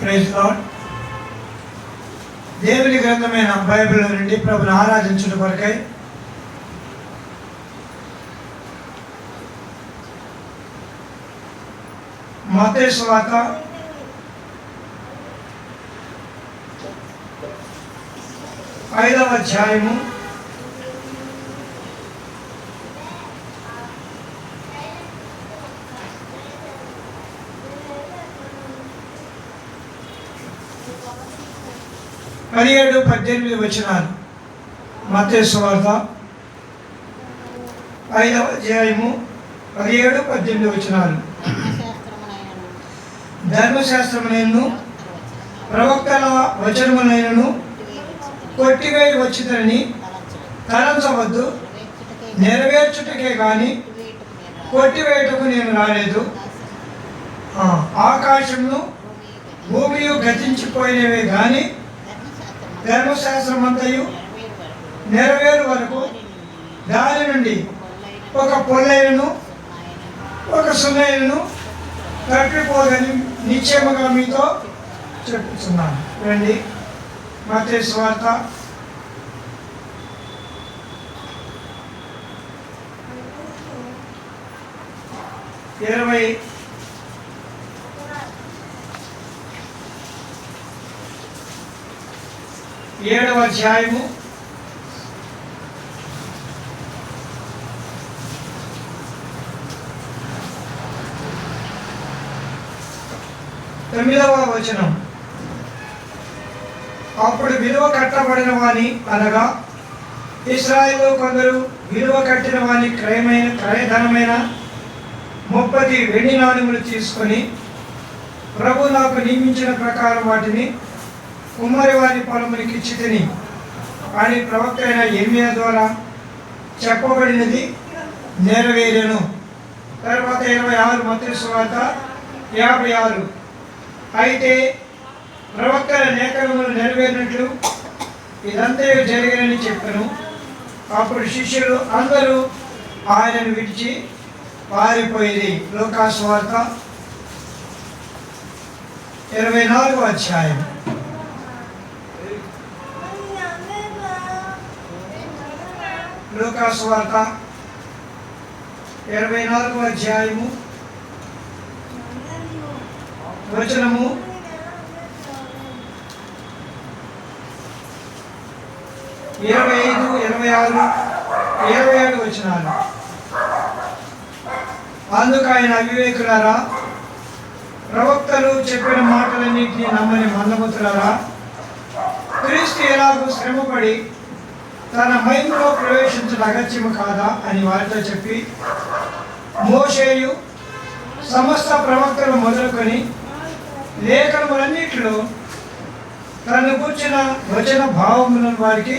Praise lord. దేవుని గ్రంథమైన Bible నుండి ప్రభుని ఆరాధించుట కొరకై మత్తయి సువార్త 5వ అధ్యాయము 17-18 వచనాలు. మత్తయి సువార్త 5వ అధ్యాయము 17-18 వచనాలు. ధర్మశాస్త్రమునైనను ప్రవక్తల వచనమునైనను కొట్టివేయి వచ్చిందని తలంచవద్దు, నెరవేర్చుటకే కానీ కొట్టివేయటకు నేను రాలేదు. ఆకాశమును భూమియు గతించిపోయినవే కానీ ధర్మశాస్త్రమంతయు నెరవేరు వరకు దాని నుండి ఒక పొల్లైనను ఒక సున్నైనను తప్పిపోదని నిశ్చయముగా మీతో చెప్పుతున్నాను. రండి, మత్తయి సువార్త 27వ అధ్యాయము 9వ వచనం. అప్పుడు విలువ కట్టబడిన వాని అనగా ఇశ్రాయేలు కొందరు విలువ కట్టిన వాని క్రయధనమైన 30 వెండి నాణెములు తీసుకొని, ప్రభు నాకు నియమించిన ప్రకారం వాటిని కుమ్మరి వారి పొలమునికి ఇచ్చితిని అని ప్రవక్త అయిన యెర్మీయా ద్వారా చెప్పబడినది నెరవేరెను. తర్వాత 26 మత్తయి సువార్త 56. అయితే ప్రవక్తల లేఖనములు నెరవేరినట్లు ఇదంతా జరిగినని చెప్పాను. అప్పుడు శిష్యులు అందరూ ఆయనను విడిచి పారిపోయింది. లూకా సువార్త 24వ అధ్యాయం. లూకా సువార్త 24వ అధ్యాయము వచనము 25, 26, 27 వచనాలు. అందుకు ఆయన, అవివేకులారా, ప్రవక్తలు చెప్పిన మాటలన్నింటినీ నమ్మని మందమతులారా, క్రీస్తు ఎలాగూ శ్రమపడి తన మహిమలో ప్రవేశించడం అగత్యము కాదా అని వారితో చెప్పి, మోషేయు సమస్త ప్రవక్తలు మొదలుకొని లేఖనములన్నిటిలో తను కూర్చున్న వచన భావములను వారికి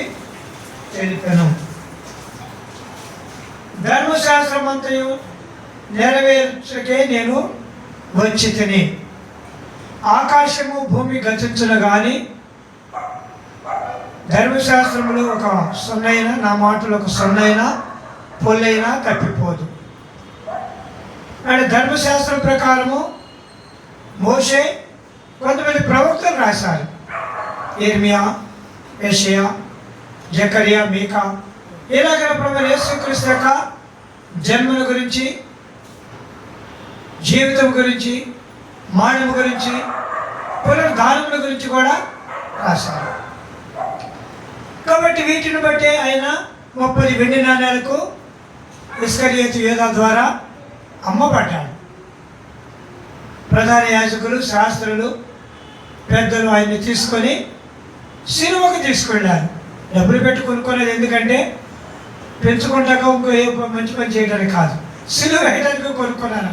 తెలిపాను. ధర్మశాస్త్రమంతయు నెరవేర్చకే నేను వచ్చి తిని. ఆకాశము భూమి గతించును కానీ ధర్మశాస్త్రములో ఒక సొన్నైనా, నా మాటలు ఒక సొన్నైనా పొల్లైనా తప్పిపోదు. అంటే ధర్మశాస్త్రం ప్రకారము మోషే కొంతమంది ప్రవక్తలు రాశారు. యెర్మీయా, యెషయా, జకరియా, మీకా. ఇలాగ ప్రభు యేసుక్రీస్తు యొక్క జన్మల గురించి, జీవితం గురించి, మరణం గురించి, పునరుద్ధానముల గురించి కూడా రాశారు. కాబట్టి వీటిని బట్టి ఆయన 30 వెండి నాణేలకు ఇస్కరియోతు యూదా ద్వారా అమ్మబడ్డాడు. ప్రధాన యాజకులు, శాస్త్రులు, పెద్దలు ఆయన్ని తీసుకొని సిలువకు తీసుకెళ్ళారు. డబ్బులు పెట్టి కొనుక్కోలేదు, ఎందుకంటే పెంచుకుంటాక ఇంకో ఏ మంచి పని చేయడానికి కాదు, సిలువ వేయడానికి కొనుక్కున్నారు.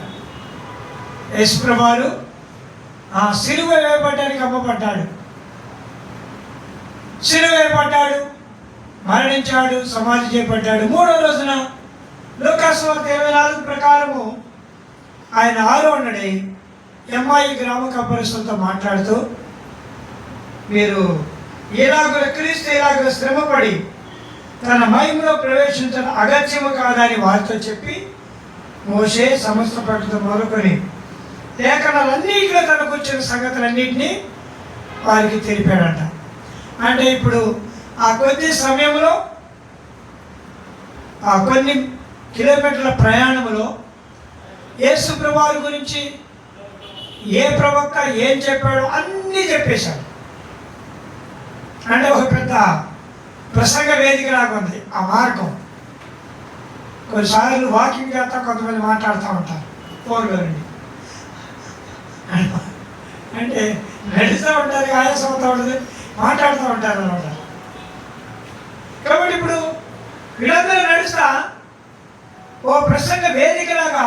యేసు ప్రభువారు ఆ సిలువ వేయబడ్డానికి అమ్మబడ్డాడు. సిలువ వేయబడ్డాడు, మరణించాడు, సమాధి చేయబడ్డాడు. 3వ రోజున లూకా సువార్త 24 ప్రకారము ఆయన 6వ నాడే ఎమ్మాయి గ్రామ కాపరులతో మాట్లాడుతూ, మీరు ఎలాగో క్రీస్తు ఎలాగో శ్రమపడి తన మహిమలో ప్రవేశించడం అగత్యము కాదని వారితో చెప్పి, మోషే సమస్త ప్రకటన మొదలుకొని లేఖనాలన్నింటిలో తనకు వచ్చిన సంగతులన్నింటినీ వారికి తెలిపాడంట. అంటే ఇప్పుడు ఆ కొద్ది సమయంలో ఆ కొన్ని కిలోమీటర్ల ప్రయాణంలో యేసు ప్రభువారి గురించి ఏ ప్రవక్త ఏం చెప్పాడో అన్నీ చెప్పేశాడు. అంటే ఒక పెద్ద ప్రసంగ వేదిక లాగా ఉంది ఆ మార్గం. కొన్నిసార్లు వాకింగ్ చేస్తా కొంతమంది మాట్లాడుతూ ఉంటారు ఫోన్లో నుండి. అంటే నడుస్తూ ఉంటారు, ఆయాసం అవుతూ ఉంటుంది, మాట్లాడుతూ ఉంటారు అనమాట. కాబట్టి ఇప్పుడు వీళ్ళందరూ నడుస్తా ఓ ప్రసంగ వేదికలాగా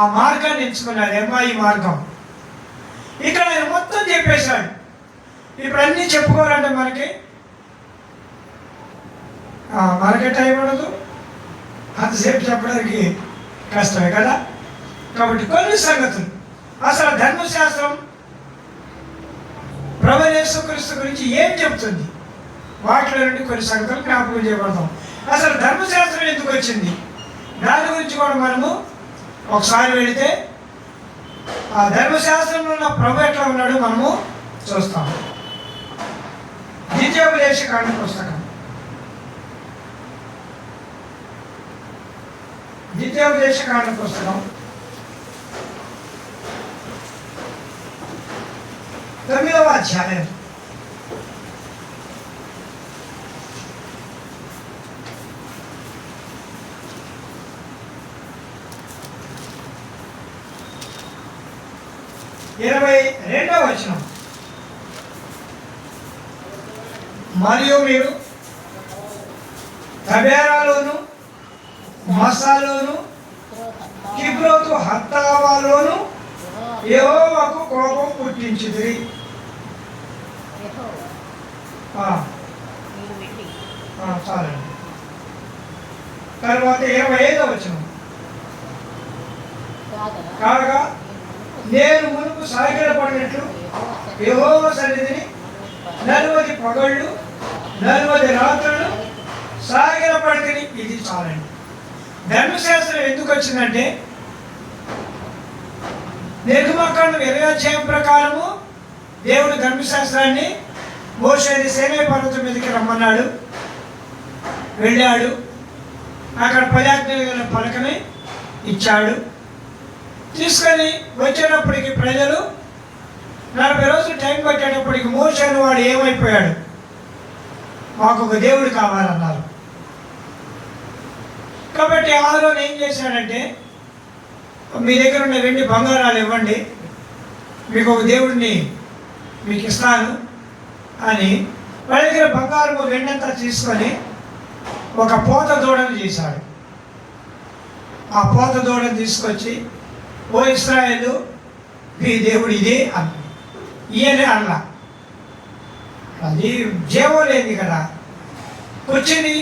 ఆ మార్గాన్ని ఎంచుకున్నారు, ఎమ్మాయి మార్గం. ఇక్కడ ఆయన మొత్తం చెప్పేశాడు. ఇప్పుడు అన్నీ చెప్పుకోవాలంటే మనకే టైం ఉండదు, అంతసేపు చెప్పడానికి కష్టమే కదా. కాబట్టి కొన్ని సంగతులు, అసలు ధర్మశాస్త్రం ప్రభువైన యేసుక్రీస్తు గురించి ఏం చెప్తుంది, వాటిలో నుండి కొన్ని సంగతులు జ్ఞాపకం చేయబడతాం. అసలు ధర్మశాస్త్రం ఎందుకు వచ్చింది దాని గురించి కూడా మనము ఒకసారి వెళితే ఆ ధర్మశాస్త్రంలో ఉన్న ప్రభు ఎట్లా ఉన్నాడో మనము చూస్తాము. ద్వితీయోపదేశకాండ పుస్తకం, ద్వితీయోపదేశకాండ పుస్తకం 9వ అధ్యాయం 22వ వచనం. మరియు మీరు తబేరాలోను మస్సాలోను కిబ్రోతు హత్తావాలోను యెహోవాకు కోపం పుట్టించితిరి. చాలండి. తర్వాత 25వ వచనం. కాగా నేను మునుపు సాగిలపడినట్లు యెహోవా సన్నిధిని 40 పగళ్ళు 40 రాత్రులు సాగిలపడితిని. ఇది చాలండి. ధర్మశాస్త్రం ఎందుకు వచ్చిందంటే నిర్గమకాండం 20వ అధ్యాయం ప్రకారము దేవుడు ధర్మశాస్త్రాన్ని మోషేని సీనాయి పర్వతం మీదకి రమ్మన్నాడు. వెళ్ళాడు, అక్కడ 10 ఆజ్ఞల పలకని ఇచ్చాడు. తీసుకొని వచ్చేటప్పటికి ప్రజలు 40 రోజులు టైం పట్టేటప్పటికి మోషేను వాడు ఏమైపోయాడు, మాకు ఒక దేవుడు కావాలన్నారు. కాబట్టి ఆరోను ఏం చేశాడంటే, మీ దగ్గర ఉన్న వెండి బంగారాలు ఇవ్వండి, మీకు ఒక దేవుడిని మీకు ఇస్తాను అని వాళ్ళ దగ్గర బంగారు వెండంతా తీసుకొని ఒక పోత దూడను చేశాడు. ఆ పోత దూడను తీసుకొచ్చి, ఓ ఇశ్రాయేలు మీ దేవుడు ఇదే అన్న. ఈయనే అన్న, అది జీవం లేదు కదా. కూర్చుని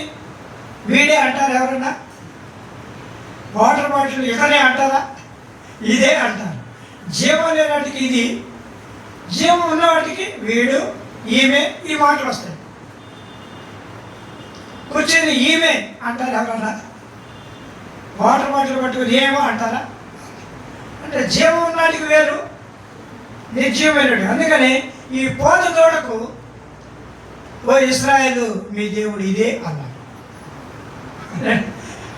వీడే అంటారు ఎవరన్నా? వాటర్ బాటిల్ ఇతనే అంటారా? ఇదే అంటారు. జీవం లేని వాటికి ఇది, జీవం ఉన్న వాటికి వీడు ఈమె ఈ మాటలు వస్తాయి. కూర్చొని ఈమె అంటారు ఎవరన్నా? వాటర్ బాటిల్ పట్టుకుని ఏమో అంటారా? అంటే జీవం ఉన్న వాటికి వేరు, నిర్జీవమైనడు. అందుకని ఈ పోత దూడకు ఓ ఇశ్రాయేలు మీ దేవుడు ఇదే అన్నారు.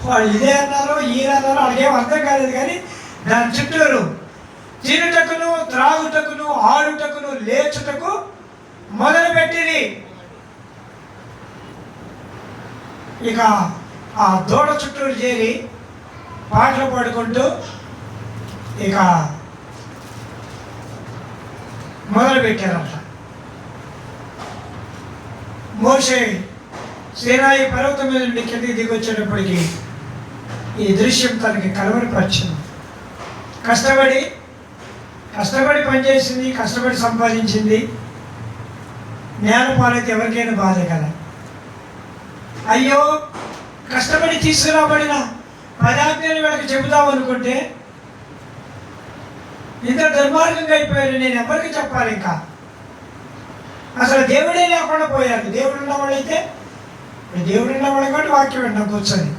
వాళ్ళు ఇదే అన్నారు, ఈయన అన్నారు, వాళ్ళకేం అర్థం కాలేదు. కానీ దాని చుట్టూరు తినుటకును త్రాగుటకును ఆడుటకును లేచుటకు మొదలుపెట్టింది. ఇక ఆ దూడ చుట్టూరు చేరి పాటలు పాడుకుంటూ ఇక మొదలుపెట్టారంట. మోషే సీనాయి పర్వతం మీద నుండి కిందికి దిగి వచ్చేటప్పటికి ఈ దృశ్యం తనకి కలవరపరిచింది. కష్టపడి పనిచేసింది, కష్టపడి సంపాదించింది. నేల పాలైతే ఎవరికైనా బాధే కదా. అయ్యో, కష్టపడి తీసుకురాబడిన 10 ఆజ్ఞలు వీళ్ళకి చెబుదాం అనుకుంటే ఇంత దుర్మార్గంగా అయిపోయారు. నేను ఎవరికి చెప్పాలి? ఇంకా అసలు దేవుడే లేకుండా పోయారు. దేవుడు ఉన్నవాడైతే, దేవుడు ఉన్నవాడు కాబట్టి వాక్యం వింటాం కూర్చొని.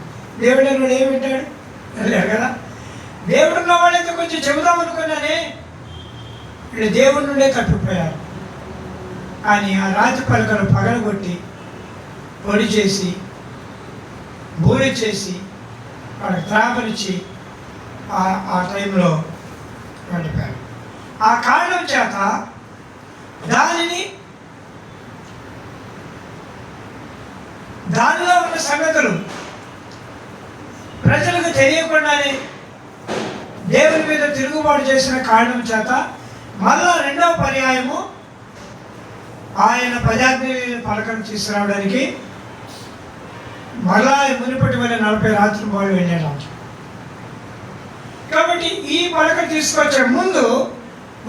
దేవుడు అన్నాడు ఏమి వింటాడు? లేదు కదా. దేవుడు ఉన్నవాడైతే కొంచెం చెబుదాం అనుకున్నానే, వీళ్ళు దేవుడి నుండే తప్పిపోయారు. అని ఆ రాతి పలకలు పగలగొట్టి పొడి చేసి బూడి చేసి వాళ్ళకి త్రాపనిచ్చి ఆ టైంలో నడిపారు. ఆ కారణం చేత దానిలో ఉన్న సంగతులు ప్రజలకు తెలియకుండానే దేవుని మీద తిరుగుబాటు చేసిన కారణం చేత మళ్ళా రెండవ పర్యాయము ఆయన ప్రజాజ్ఞ పలకను తీసుకురావడానికి మళ్ళా మునిపటి వల్ల 40 రాత్రులు వాళ్ళు వెళ్ళారు. కాబట్టి ఈ పలక తీసుకొచ్చే ముందు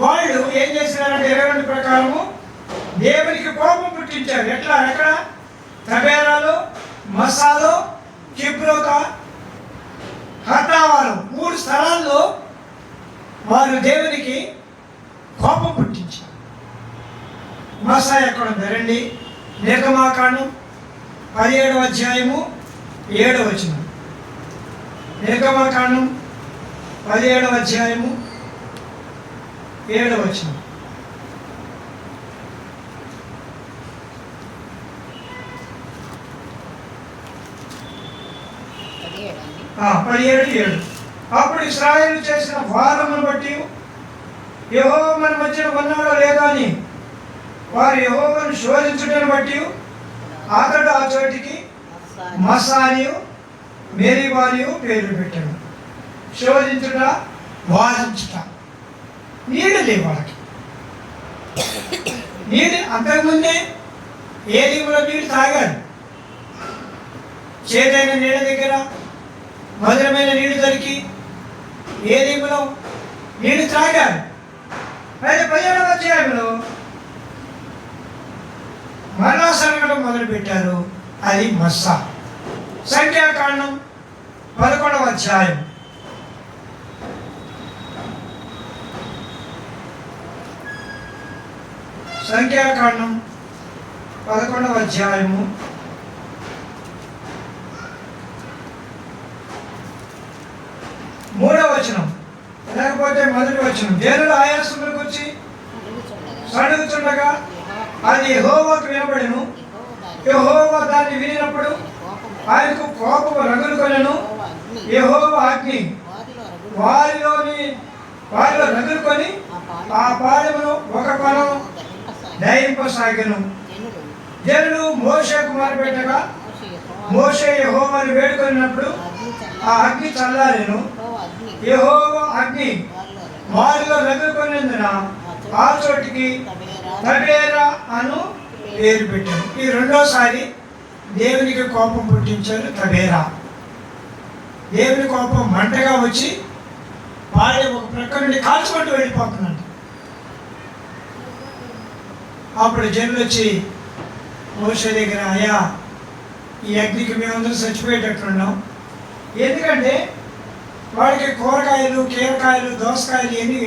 వాళ్ళు ఏం చేసినారంటే 22 ప్రకారము దేవునికి కోపం పుట్టించారు. ఎక్కడ తబేరాలో, మస్సాలో, కిబ్రోత, హతావాలో 3 స్థలాల్లో వారు దేవునికి కోపం పుట్టించారు. మస్సా ఎక్కడ ఉందండి? నిర్గమాకాండం 17వ అధ్యాయము 7వ వచనం. నిర్గమాకాండం 17వ అధ్యాయము 7వ వచనం. అప్పుడు ఇశ్రాయేలు చేసిన వారమును బట్టి యెహోవా మన మధ్యన ఉన్నాడో లేదా అని వారు యెహోవాను శోధించుటను బట్టి అతడు ఆ చోటికి మస్సానియు మెరీబానియు పేర్లు పెట్టాడు. శోధించుట, వాదించుట. నీళ్ళు లేవు వాళ్ళకి. నీళ్ళు అంతకుముందే ఏలీములో నీళ్ళు తాగారు. చేదైన నీళ్ళ దగ్గర మధురమైన నీళ్లు దొరికి ఏలీములో నీళ్ళు త్రాగారు. అయితే 17వ అధ్యాయంలో మరలా సరగడం మొదలుపెట్టారు. అది మస్సా. సంఖ్యాకాండం 11వ అధ్యాయం. సంఖ్యాకాండం 11వ అధ్యాయము 3వ వచనం, లేకపోతే 1వ వచనం. జనులు ఆయాసములకు వచ్చి సడుగుచుండగా అది యెహోవాకు వినబడెను. యెహోవా దాన్ని వినినప్పుడు ఆయనకు కోపము రగులుకొనెను. యెహోవా అగ్ని వారిలో రగులుకొని ఆ పాడెమును ఒక కొనం దహింపసాగెను. జనులు మోషేకు మొరపెట్టగా మోషే యెహోవాను వేడుకొనినప్పుడు ఆ అగ్ని చల్లారెను. యెహోవా అగ్ని వారిలో రగులుకొనినందున ఆ చోటికి తబేరా అను పేరు పెట్టారు. ఈ రెండోసారి దేవునికి కోపం పుట్టించారు. తబేరా దేవుని కోపం మంటగా వచ్చి పాడే ఒక ప్రక్క నుండి కాల్చుకుంటూ వెళ్ళిపోతున్నాడు. అప్పుడు జనులు వచ్చి మోషే దగ్గర, అయ్యా ఈ అగ్నికి మేమందరూ చచ్చిపోయేటట్లున్నాం. ఎందుకంటే వాడికి కూరగాయలు, కీరకాయలు, దోసకాయలు ఇవన్నీ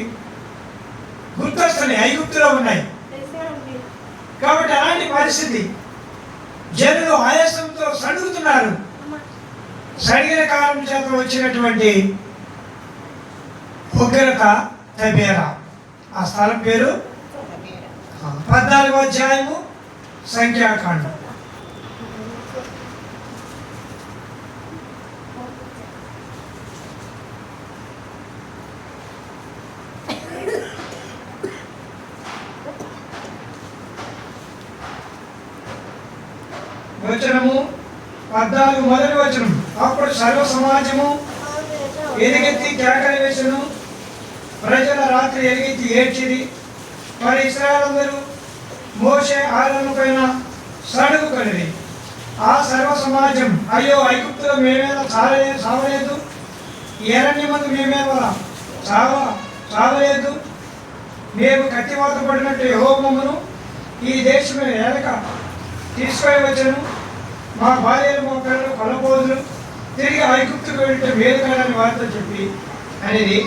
గుర్తొస్తున్నాయి, ఐగుప్తులో ఉన్నాయి. కాబట్టి అలాంటి పరిస్థితి. జనులు ఆయాసంతో సడుగుతున్నారు. సడిగిన కాలం చేత వచ్చినటువంటి ఉగ్రత తబేరా. ఆ స్థలం పేరు 14వ అధ్యాయము సంఖ్యాకాండం. వచనము 14 మొదటి వచనం. అప్పుడు సర్వ సమాజము ఎలుగెత్తి కేకలు వేసెను. ప్రజల రాత్రి ఎలుగెత్తి ఏడ్చిరి. మరి ఇశ్రాయేలులందరూ మోషే ఆరోను పైన సడుగుకొనిరి. ఆ సర్వ సమాజం, అయ్యో ఐగుప్తులో మేమేలా చావలేదు, ఈ అరణ్యమందు మేమేలా చావలేదు. మేము కత్తివాత పడినట్టు యెహోవా మమ్మను ఈ దేశమే ఏలక తీసుకొని వచ్చాను. మా భార్యలు, మా పిల్లలు కొలబోదులు తిరిగి ఐగుప్తుకు వెళ్ళటం మేలు కాదని వారితో చెప్పి అనేది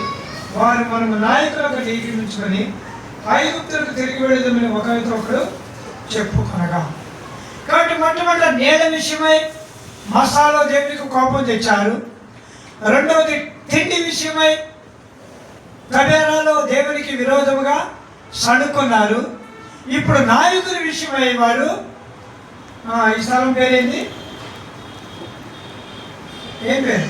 వారు మనము నాయకులకు నియమించుకొని ఐగుప్తులకు తిరిగి వెళ్ళదామని ఒకరితో ఒకడు చెప్పుకొనగా. కాబట్టి మొట్టమొదటి నీళ్ళ విషయమై మసాలో దేవునికి కోపం తెచ్చారు. రెండవది తిండి విషయమై తబేరాలో దేవునికి విరోధముగా సణుకున్నారు. ఇప్పుడు నాయకుని విషయమై వారు ఈ స్థలం పేరేంటి? ఏం పేరు?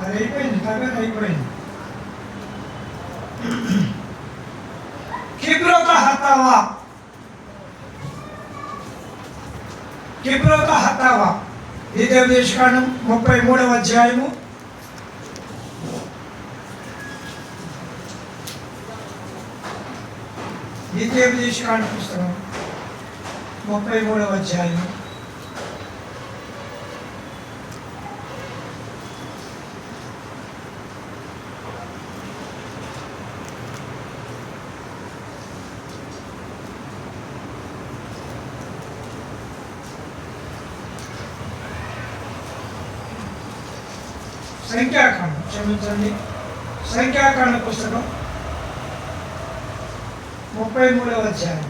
అది అయిపోయింది, తబేర అయిపోయింది. కిబ్రోత హత్తావా, కిబ్రోత హత్తావా. ద్వితీయోపదేశకాండం 33వ అధ్యాయము 33వ పుస్తకం 33వ అధ్యాయం. సంఖ్యాకాండం, క్షమించండి, సంఖ్యాకాండ పుస్తకం 33వ అధ్యాయం.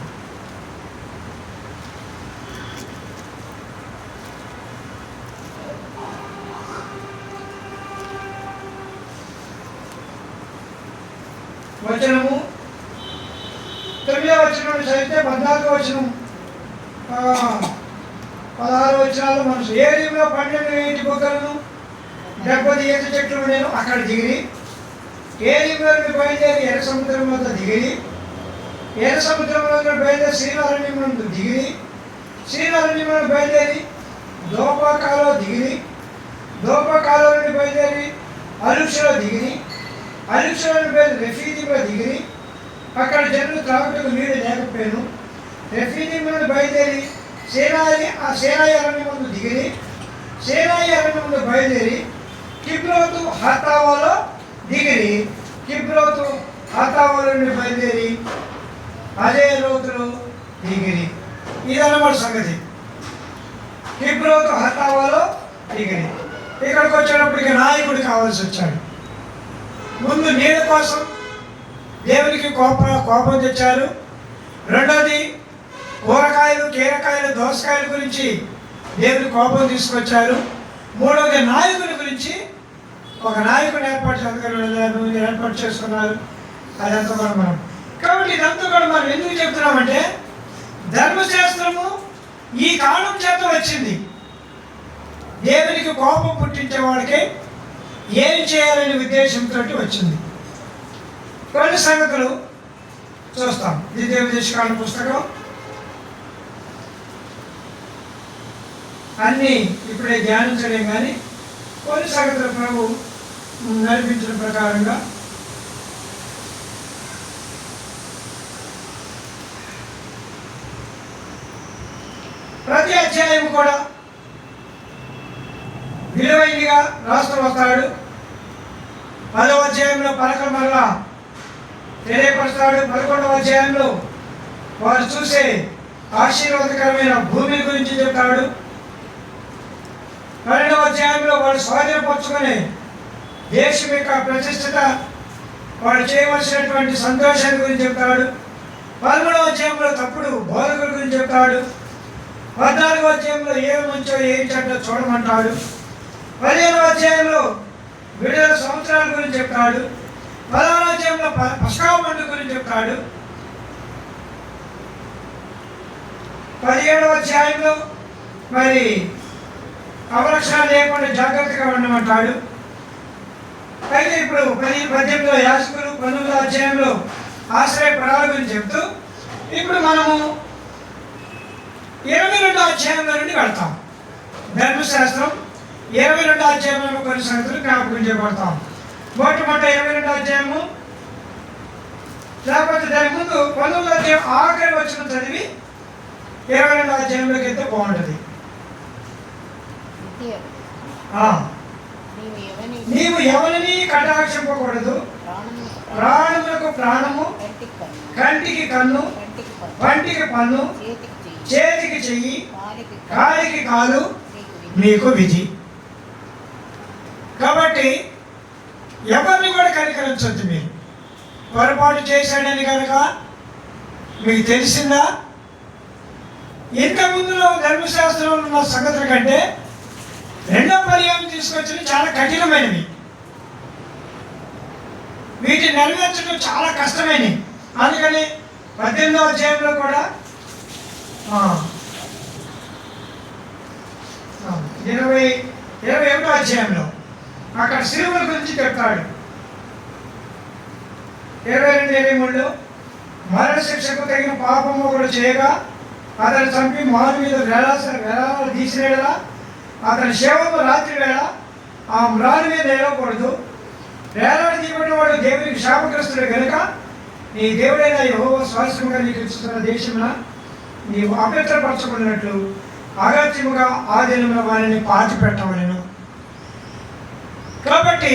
వచనము 9వ వచనం చదివితే 14వ వచనం 16 వచనాలు మనసు. ఏరిలో 12 ఇంటి బొగ్గలను 70 ఈత చెట్లు నేను అక్కడ దిగిరి, ఏరిలో బయలుదేరి ఎర్ర సముద్రం వద్ద దిగిరి, ఎర్ర సముద్రంలో బయలుదేరి శ్రీనారాయణ ముందు దిగిరి, శ్రీనారాయణ బయలుదేరి దోపకాలో దిగిరి, దోపకాలో నుండి బయలుదేరి అలుక్షలో దిగిరి, అలుక్షలో బయలుదేరి రెఫీదీలో దిగిరి, అక్కడ జనులు త్రాగుటకు నీరు లేకపోయాను. రెఫీదీం నుండి బయలుదేరి సేనాయి అరణ్యం ముందు దిగిరి, సేనాయి అరణ్యం ముందు బయలుదేరి కిబ్రోతు హత్తావాలో దిగిరి, కిబ్రోతు హత్తావాలో నుండి బయలుదేరి అదే లోతులో దిగిరి. ఇదన్నమాట సంగతి. కిబ్రోతు హత్తావాలో దిగిరి. ఇక్కడికి వచ్చేటప్పటికి నాయకుడు కావాల్సి వచ్చాడు. ముందు నీళ్ళ కోసం దేవునికి కోపం తెచ్చారు. రెండోది కూరగాయలు, కీరకాయలు, దోసకాయల గురించి దేవుని కోపం తీసుకొచ్చారు. మూడవది నాయకుని గురించి ఒక నాయకుని ఏర్పాటు చేసుకున్నారు. అదంతా కూడా మనం కాబట్టి ఇదంతా కూడా మనం ఎందుకు చెప్తున్నామంటే ధర్మశాస్త్రము ఈ కాలం చేత వచ్చింది. దేవునికి కోపం పుట్టించే వాడికి ఏం చేయాలనే ఉద్దేశంతో వచ్చింది. కొన్ని సంగతులు చూస్తాం. ద్వితీయోపదేశకాండ పుస్తకం అన్నీ ఇప్పుడే ధ్యానించలేం, కానీ కొన్ని సంగతులు ప్రభు నడిపించిన ప్రకారంగా ప్రతి అధ్యాయం కూడా విలువైనగా రాస్తూ వస్తాడు. 10వ అధ్యాయంలో పలకల మరలా తెలియపరుస్తాడు. 11వ అధ్యాయంలో వారు చూసే ఆశీర్వాదకరమైన భూమి గురించి చెప్తాడు. 12వ అధ్యాయంలో వాడు స్వాధీనపరుచుకునే దేశం యొక్క ప్రతిష్టత, వాడు చేయవలసినటువంటి సంతోషాన్ని గురించి చెప్తాడు. 13వ అధ్యాయంలో తప్పుడు బోధకుల గురించి చెప్తాడు. 14వ అధ్యాయంలో ఏమి మంచో ఏం చెడ్డో చూడమంటాడు. 15వ అధ్యాయంలో విడుదల సంవత్సరాల గురించి చెప్తాడు. 16వ అధ్యాయంలో పస్కా పండుగ గురించి చెప్తాడు. 17వ అధ్యాయంలో మరి అవరక్షణ లేకుండా జాగ్రత్తగా ఉండమంటాడు. అయితే ఇప్పుడు 18లో యాజకులు, 19వ అధ్యాయంలో ఆశ్రయపడాల గురించి చెప్తూ ఇప్పుడు మనము 22వ అధ్యాయంలో నుండి వెళ్తాం. ధర్మశాస్త్రం 22వ అధ్యాయంలో కొన్ని సంగతులు జ్ఞాపకం చేయబడతాం. మొట్టమొదటి 22వ అధ్యాయము, లేకపోతే దాని ముందు 19వ అధ్యాయం ఆఖరి వచనం చదివి 22వ అధ్యాయంలోకి వెళ్తే బాగుంటుంది. నీవు ఎవరిని కటాక్షింపకూడదు, ప్రాణములకు ప్రాణము, కంటికి కన్ను, పంటికి పన్ను, చేతికి చెయ్యి, కాలికి కాలు మీకు విధి. కాబట్టి ఎవరిని కూడా కనికరించొద్దు. మీరు పొరపాటు చేశాడని కనుక మీకు తెలిసిందా? ఇంతకుముందులో ధర్మశాస్త్రంలో ఉన్న సంగతుల కంటే రెండో పర్యాయం తీసుకొచ్చిన చాలా కఠినమైనవి. వీటిని నెరవేర్చడం చాలా కష్టమైనవి. అందుకని 18వ అధ్యాయంలో కూడా 21వ అధ్యాయంలో అక్కడ సిలువల గురించి చెప్తాడు. 22-23 మరణశిక్షకు తగిన పాపము ఒకడు చేయగా అతను చంపి మారు మీద వేలాలు తీసివేళ అతని శవము రాత్రి వేళ ఆ మ్రాని మీద వేయకూడదు. వేలాడు తీయబడిన వాడు దేవునికి శాపగ్రస్తుడు కనుక నీ దేవుడైన యెహోవా స్వాస్థ్యముగా నీకు ఇస్తున్న దేశమున నీవు అపవిత్రపరచబడినట్లు అగత్యముగా ఆ దినమున వారిని పాతి పెట్టవలెను. కాబట్టి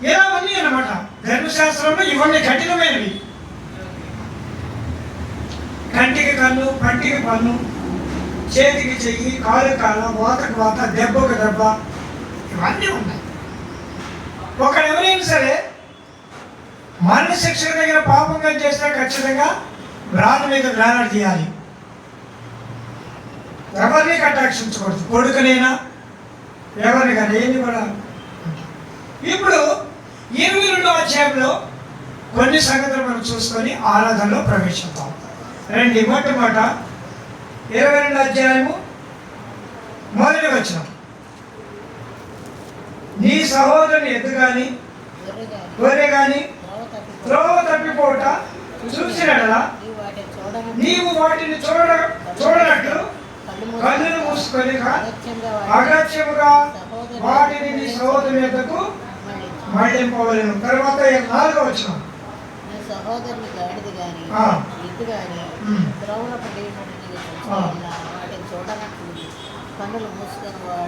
ఇలా ఉంది అన్నమాట. ధర్మశాస్త్రంలో ఇవన్నీ కఠినమైనవి. కంటికి కన్ను, పంటికి పన్ను, చేతికి చెయ్యి, కాలు కాల, వాతకు వాత, దెబ్బకు దెబ్బ, ఇవన్నీ ఉన్నాయి. ఒకడు ఎవరైనా సరే మరణ శిక్ష దగ్గర పాపంగా చేస్తే ఖచ్చితంగా రాళ్ళ మీద వేలాడి తీయాలి. ఎవరిని కటాక్షించకూడదు, కొడుకునైనా ఎవరిని కానీ ఏంది కూడా. ఇప్పుడు 22వ అధ్యాయంలో కొన్ని సంగతులు మనం చూసుకొని ఆరాధనలో ప్రవేశిద్దాం. రండి. మొట్టమొదట 22వ అధ్యాయము 1వ వచనం. నీ సహోదరుని ఎద్దు కానీ గొర్రె కానీ త్రోవ తప్పిపోట చూసినట్లా నీవు వాటిని చూడనట్లు కన్నులు మూసుకొని అగత్యముగా వాటిని నీ సహోదరుని ఎద్దకు మళ్ళింపవలెను. తర్వాత 4వ వచనం.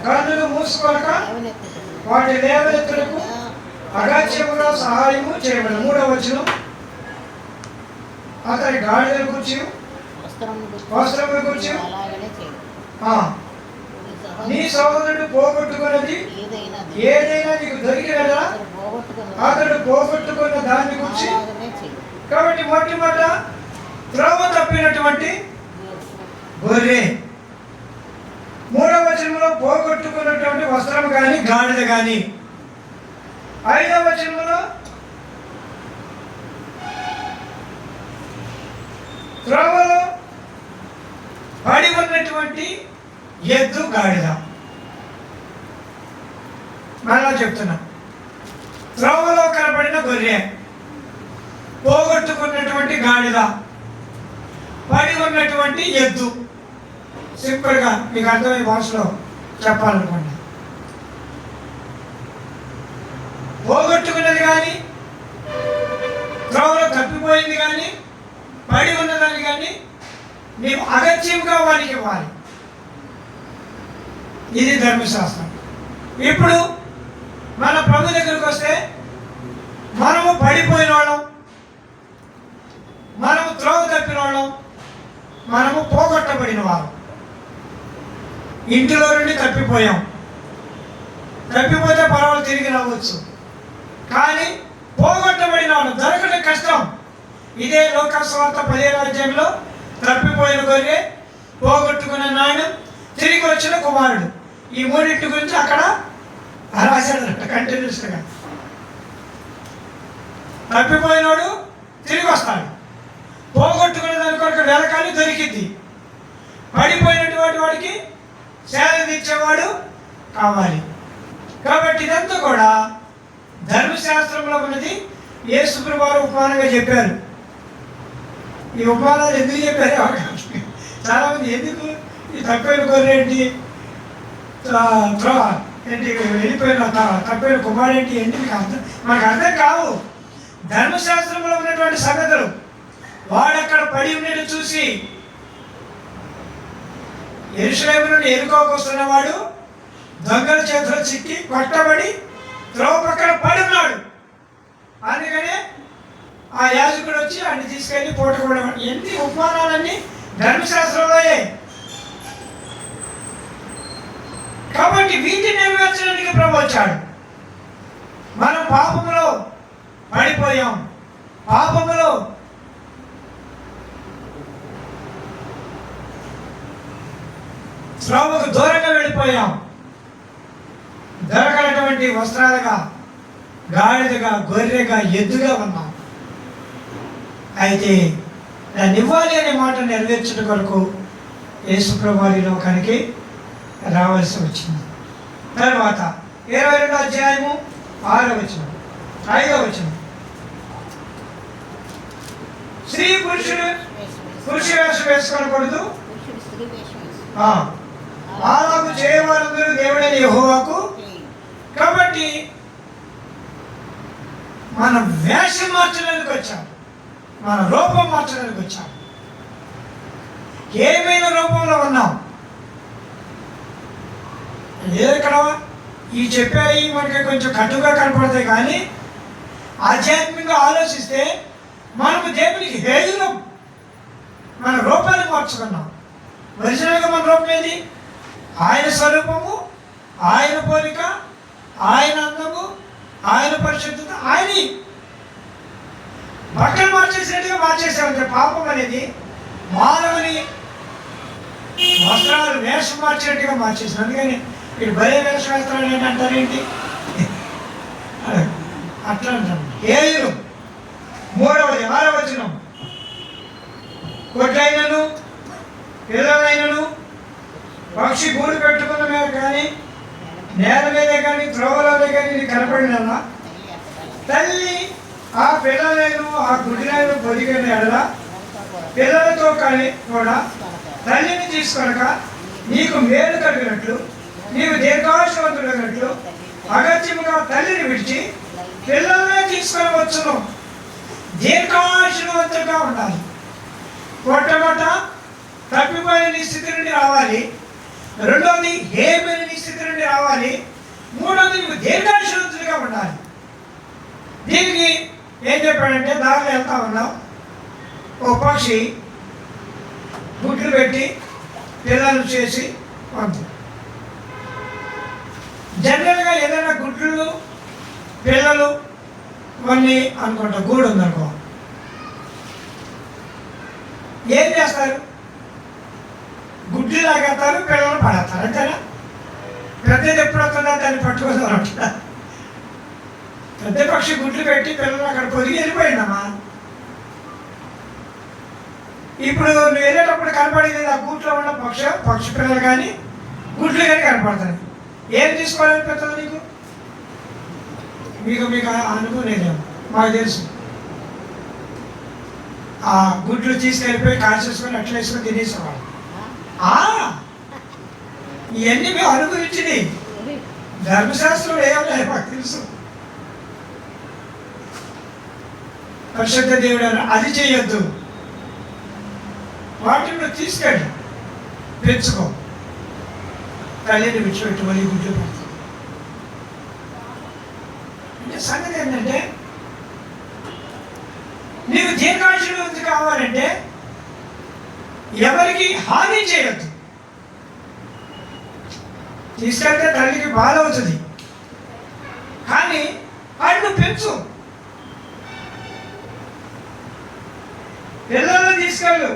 కన్నులు మూసుకోక వాటి లేవనెత్తులకు అగాధ్యముగా సహాయము చేయబడి. 3వ వచనం. అతని గాడిదల గురించి వస్త్రముల గురించి నీ సహోదరుడు పోగొట్టుకున్నది ఏదైనా నీకు దొరికినదా అతడు పోగొట్టుకున్న దాని గురించి. కాబట్టి మొట్టమొదట త్రోవ తప్పినటువంటి గొర్రె. 3వ వచనంలో పోగొట్టుకున్నటువంటి వస్త్రం కానీ గాడిద కానీ. 5వ వచనంలో త్రోవలో పడి ఉన్నటువంటి ఎద్దు గాడిద. మళ్ళా చెప్తున్నా, త్రోవలో కనపడిన గొర్రె, పోగొట్టుకున్నటువంటి గాడిద, పడి ఉన్నటువంటి ఎద్దు. సింపుల్గా మీకు అర్థమయ్యే భాషలో చెప్పాలనుకోండి. పోగొట్టుకున్నది కానీ, త్రోవలో తప్పిపోయింది కానీ, పడి ఉన్నదాన్ని కానీ నీవు అగత్యంగా వారికి ఇవ్వాలి. ఇది ధర్మశాస్త్రం. ఇప్పుడు మన ప్రభు దగ్గరికి వస్తే మనము పడిపోయిన వాళ్ళం, మనము త్రోవ తప్పిన వాళ్ళం, మనము పోగొట్టబడిన వారు. ఇంటిలో నుండి తప్పిపోయాం. తప్పిపోతే పర్వాలేదు, తిరిగి రావచ్చు. కానీ పోగొట్టబడిన వాళ్ళు దొరకడం కష్టం. ఇదే లోకస్వార్త 10వ అధ్యాయంలో తప్పిపోయిన గొర్రె, పోగొట్టుకున్న నాణ్యం, తిరిగి వచ్చిన కుమారుడు, ఈ మూడింటి గురించి అక్కడ రాశాడట కంటిన్యూస్గా. తప్పిపోయినోడు తిరిగి వస్తాడు, పోగొట్టుకునే దాని కొరకు వెలకాలి, దొరికిద్ది. పడిపోయినటువంటి వాడికి సేద తీర్చేవాడు కావాలి. కాబట్టి ఇదంతా కూడా ధర్మశాస్త్రంలో ఉన్నది. యేసుప్రభువు వారు ఉపమానంగా చెప్పారు. ఈ ఉపమానాలు ఎందుకు చెప్పారు? చాలామంది ఎందుకు ఈ తప్పిపోయిన గొర్రె ఏంటి, ఏంటి, వెళ్ళిపోయిన తప్పిపోయిన కుమారుడు ఏంటి, ఏంటి మనకు అర్థం కావు. ధర్మశాస్త్రంలో ఉన్నటువంటి సంగతులు వాడక్కడ పడి ఉండేది చూసి యెరూషలేము నుండి ఎరుకోకు వస్తున్నవాడు దొంగల చేతిలో చిక్కి కొట్టబడి త్రోవ పక్కన పడి ఉన్నాడు. అందుకనే ఆ యాజకుడు వచ్చి అన్ని తీసుకెళ్ళి పోటకూడదు. ఎన్ని ఉపమానాలన్నీ ధర్మశాస్త్రంలోయే. కాబట్టి వీటిని నెరవేర్చడానికి ప్రభు వచ్చాడు. మనం పాపములో పడిపోయాం, పాపములో త్రోవకు దూరంగా వెళ్ళిపోయాం. దొరకనటువంటి వస్త్రాలుగా గాడిదగా, గొర్రెగా, ఎద్దుగా ఉన్నాం. అయితే దాన్ని ఇవ్వాలి అనే మాట నెరవేర్చడం కొరకు యేసుప్రభు వారి లోకానికి రావాల్సి వచ్చింది. తర్వాత 22వ అధ్యాయము 6వ వచనం, 5వ వచనం. స్త్రీ పురుషుడు పురుష వేషం వేసుకోకూడదు, అలాగూ చేయవారందరూ దేవుడైన యెహోవాకు. కాబట్టి మన వేషం మార్చడానికి వచ్చాం, మన రూపం మార్చడానికి వచ్చాం. ఏమైనా రూపంలో ఉన్నాం. ఇక్కడ ఈ చెప్పేవి మనకి కొంచెం కట్టుగా కనపడతాయి, కానీ ఆధ్యాత్మికంగా ఆలోచిస్తే మనము దేవునికి హేయులం. మన రూపాన్ని మార్చుకున్నాం. ఒరిజినల్గా మన రూపం ఏది? ఆయన స్వరూపము, ఆయన పోలిక, ఆయన అందము, ఆయన పరిశుద్ధత, ఆయన బట్టలు మార్చేసినట్టుగా మార్చేసామంటే పాపం అనేది మానవుని వస్త్రాలు వేషం మార్చినట్టుగా మార్చేసాం. అందుకని వీడు భలే వేషం వేస్తాడు ఏంటి అంటారేంటి? అట్లా అంటారు. హేయులు. 3వది 6వ వచనం. కొట్లైనను పిల్లలైనను పక్షి గూడు పెట్టుకున్న మీద కానీ నేల మీదే కానీ త్రోవలోనే కానీ ఇది కనపడిన తల్లి ఆ పిల్లలను ఆ గుడ్డిలను పొదిగిన ఎడల పిల్లలతో కానీ కూడా తల్లిని తీసుకొనక నీకు మేలు కలిగినట్లు నీవు దీర్ఘాయుష్మంతుడైనట్లు అగత్యముగా తల్లిని విడిచి పిల్లలనే తీసుకొని వచ్చును. దీర్ఘాయుష్మంతుడుగా ఉండాలి. మొట్టమొదట తప్పిపోయిన నీ స్థితి నుండి రావాలి. రెండవది హేమైన నీ స్థితి నుండి రావాలి. మూడవది నువ్వు దీర్ఘాయుష్మంతుడిగా ఉండాలి. దీనికి ఏం చెప్పాడంటే, దారిలో వెళ్తా ఉన్నావు, ఓ పక్షి గుడ్లు పెట్టి పిల్లలు చేసి పంపు. జనరల్గా ఏదైనా గుడ్లు పిల్లలు కొన్ని అనుకుంటా, గూడు ఉందనుకో, ఏం చేస్తారు? గుడ్లు లాగేస్తారు, పిల్లలు పడేస్తారు, అంతేనా? పెద్దది ఎప్పుడు వస్తుందా దాన్ని పట్టుకోవాలి. పెద్ద పక్షి గుడ్లు పెట్టి పిల్లలు అక్కడ పొదిగి వెళ్ళిపోయిందమ్మా. ఇప్పుడు నువ్వు వెళ్ళేటప్పుడు కనపడేది ఆ గూట్లో ఉన్న పక్షి పిల్లలు కానీ గుడ్లు కానీ కనపడతాయి. ఏం తీసుకోవాలనిపిస్తుంది నీకు? మీకు అనుకోలేదేమో, మాకు తెలుసు. ఆ గుడ్లు తీసుకెళ్ళిపోయి కాల్చేసుకొని అట్లా వేసుకొని తినేసేవాళ్ళు. ఇవన్నీ మేము అనుభవించింది. ధర్మశాస్త్రం ఏమన్నా మాకు తెలుసు. పరిశుద్ధ దేవుడు అది చేయొద్దు, వాటిని నువ్వు తీసుకెళ్ళి పెంచుకో. తల్లిని విడిచిపెట్టు, మళ్ళీ గుడ్లు పెడతావు. అంటే సంగతి ఏంటంటే, నీకు దీర్ఘాయుష్మంతుడు కావాలంటే ఎవరికి హాని చేయొద్దు. తీసుకెళ్తే తల్లికి బాధ అవుతుంది, కానీ వాడిని పెంచు. పిల్లలను తీసుకెళ్ళు,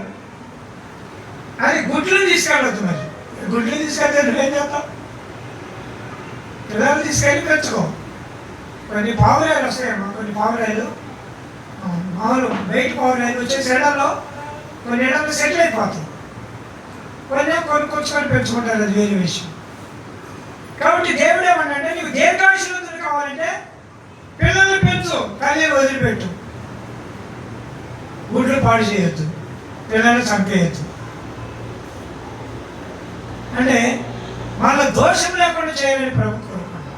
అది గుడ్లు తీసుకెళ్ళొద్దు. మరి గుడ్లు తీసుకెళ్తే నువ్వేం చేస్తావు? పిల్లలు తీసుకెళ్ళి పెంచుకో. కొన్ని పావురాయలు వస్తాయమ్మా, కొన్ని పావురాయలు మామూలు బయట పావురాయలు వచ్చేసి ఎడల్లో కొన్ని ఎడల్లో సెటిల్ అయిపోతాయి. కొన్ని కొనుక్కొచ్చుకొని పెంచుకుంటారు, అది వేరే విషయం. కాబట్టి దేవుడు ఏమన్నాడంటే, నీకు దీర్ఘాయుష్మంతుడు కావాలంటే పిల్లల్ని పెంచు, తల్లిని వదిలిపెట్టు. గుడ్లు పాడు చేయొద్దు, పిల్లల్ని చంపేయద్దు. అంటే మన దోషం లేకుండా చేయాలని ప్రభు కోరుకుంటాం.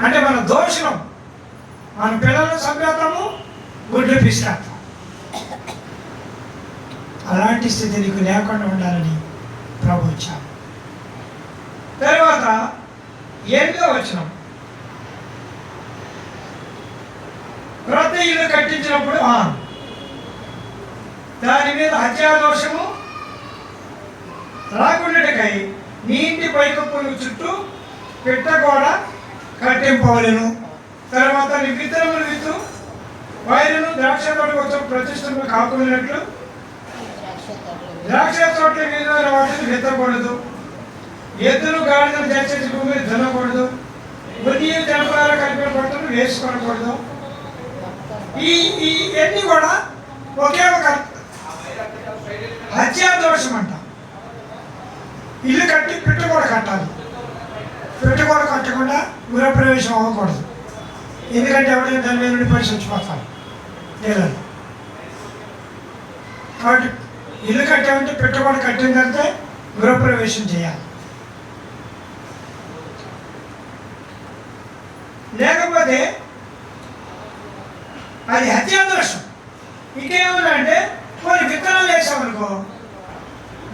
అంటే మన దోషం, మన పిల్లలను చంపేస్తాము, గుడ్లు పిసికేస్తాం. అలాంటి స్థితి నీకు లేకుండా ఉండాలని ప్రభు వచ్చాడు. తర్వాత 8వ వచనం. క్రొత్త ఇల్లు కట్టించినప్పుడు దాని మీద హత్యాదోషము రాకుండాకై నీ ఇంటి పైకప్పులు చుట్టూ పెట్టగోడ కట్టింపవలెను. తర్వాత నీ విత్తనములు విత్తు, వైరును ద్రాక్ష తోట కోసం ప్రతిష్టలు కాకున్నట్లు ద్రాక్ష తోటల మీద వాటిని విత్తకూడదు. ఎద్దులు గాడిదలు దయచేసి భూమిని దున్నకూడదు. ఉన్ని జనపనార కలిపిన బట్టలు వేసుకోనకూడదు. ఇవన్నీ కూడా ఒకే ఒక హత్యా దోషం అంట. ఇల్లు కట్టి పిట్ట కూడా కట్టాలి. పిట్ట కూడా కట్టకుండా గృహప్రవేశం అవ్వకూడదు. ఎందుకంటే ఎవరైనా దాని మీద నుండి పడి చచ్చిపోతారు పిల్లలు. కాబట్టి ఇల్లు కట్టామంటే పిట్ట కూడా కట్టిందంటే గృహప్రవేశం చేయాలి. లేకపోతే అది హత్యాదోషం. ఇంకేముందంటే కొన్ని విత్తనాలు వేసామనుకో,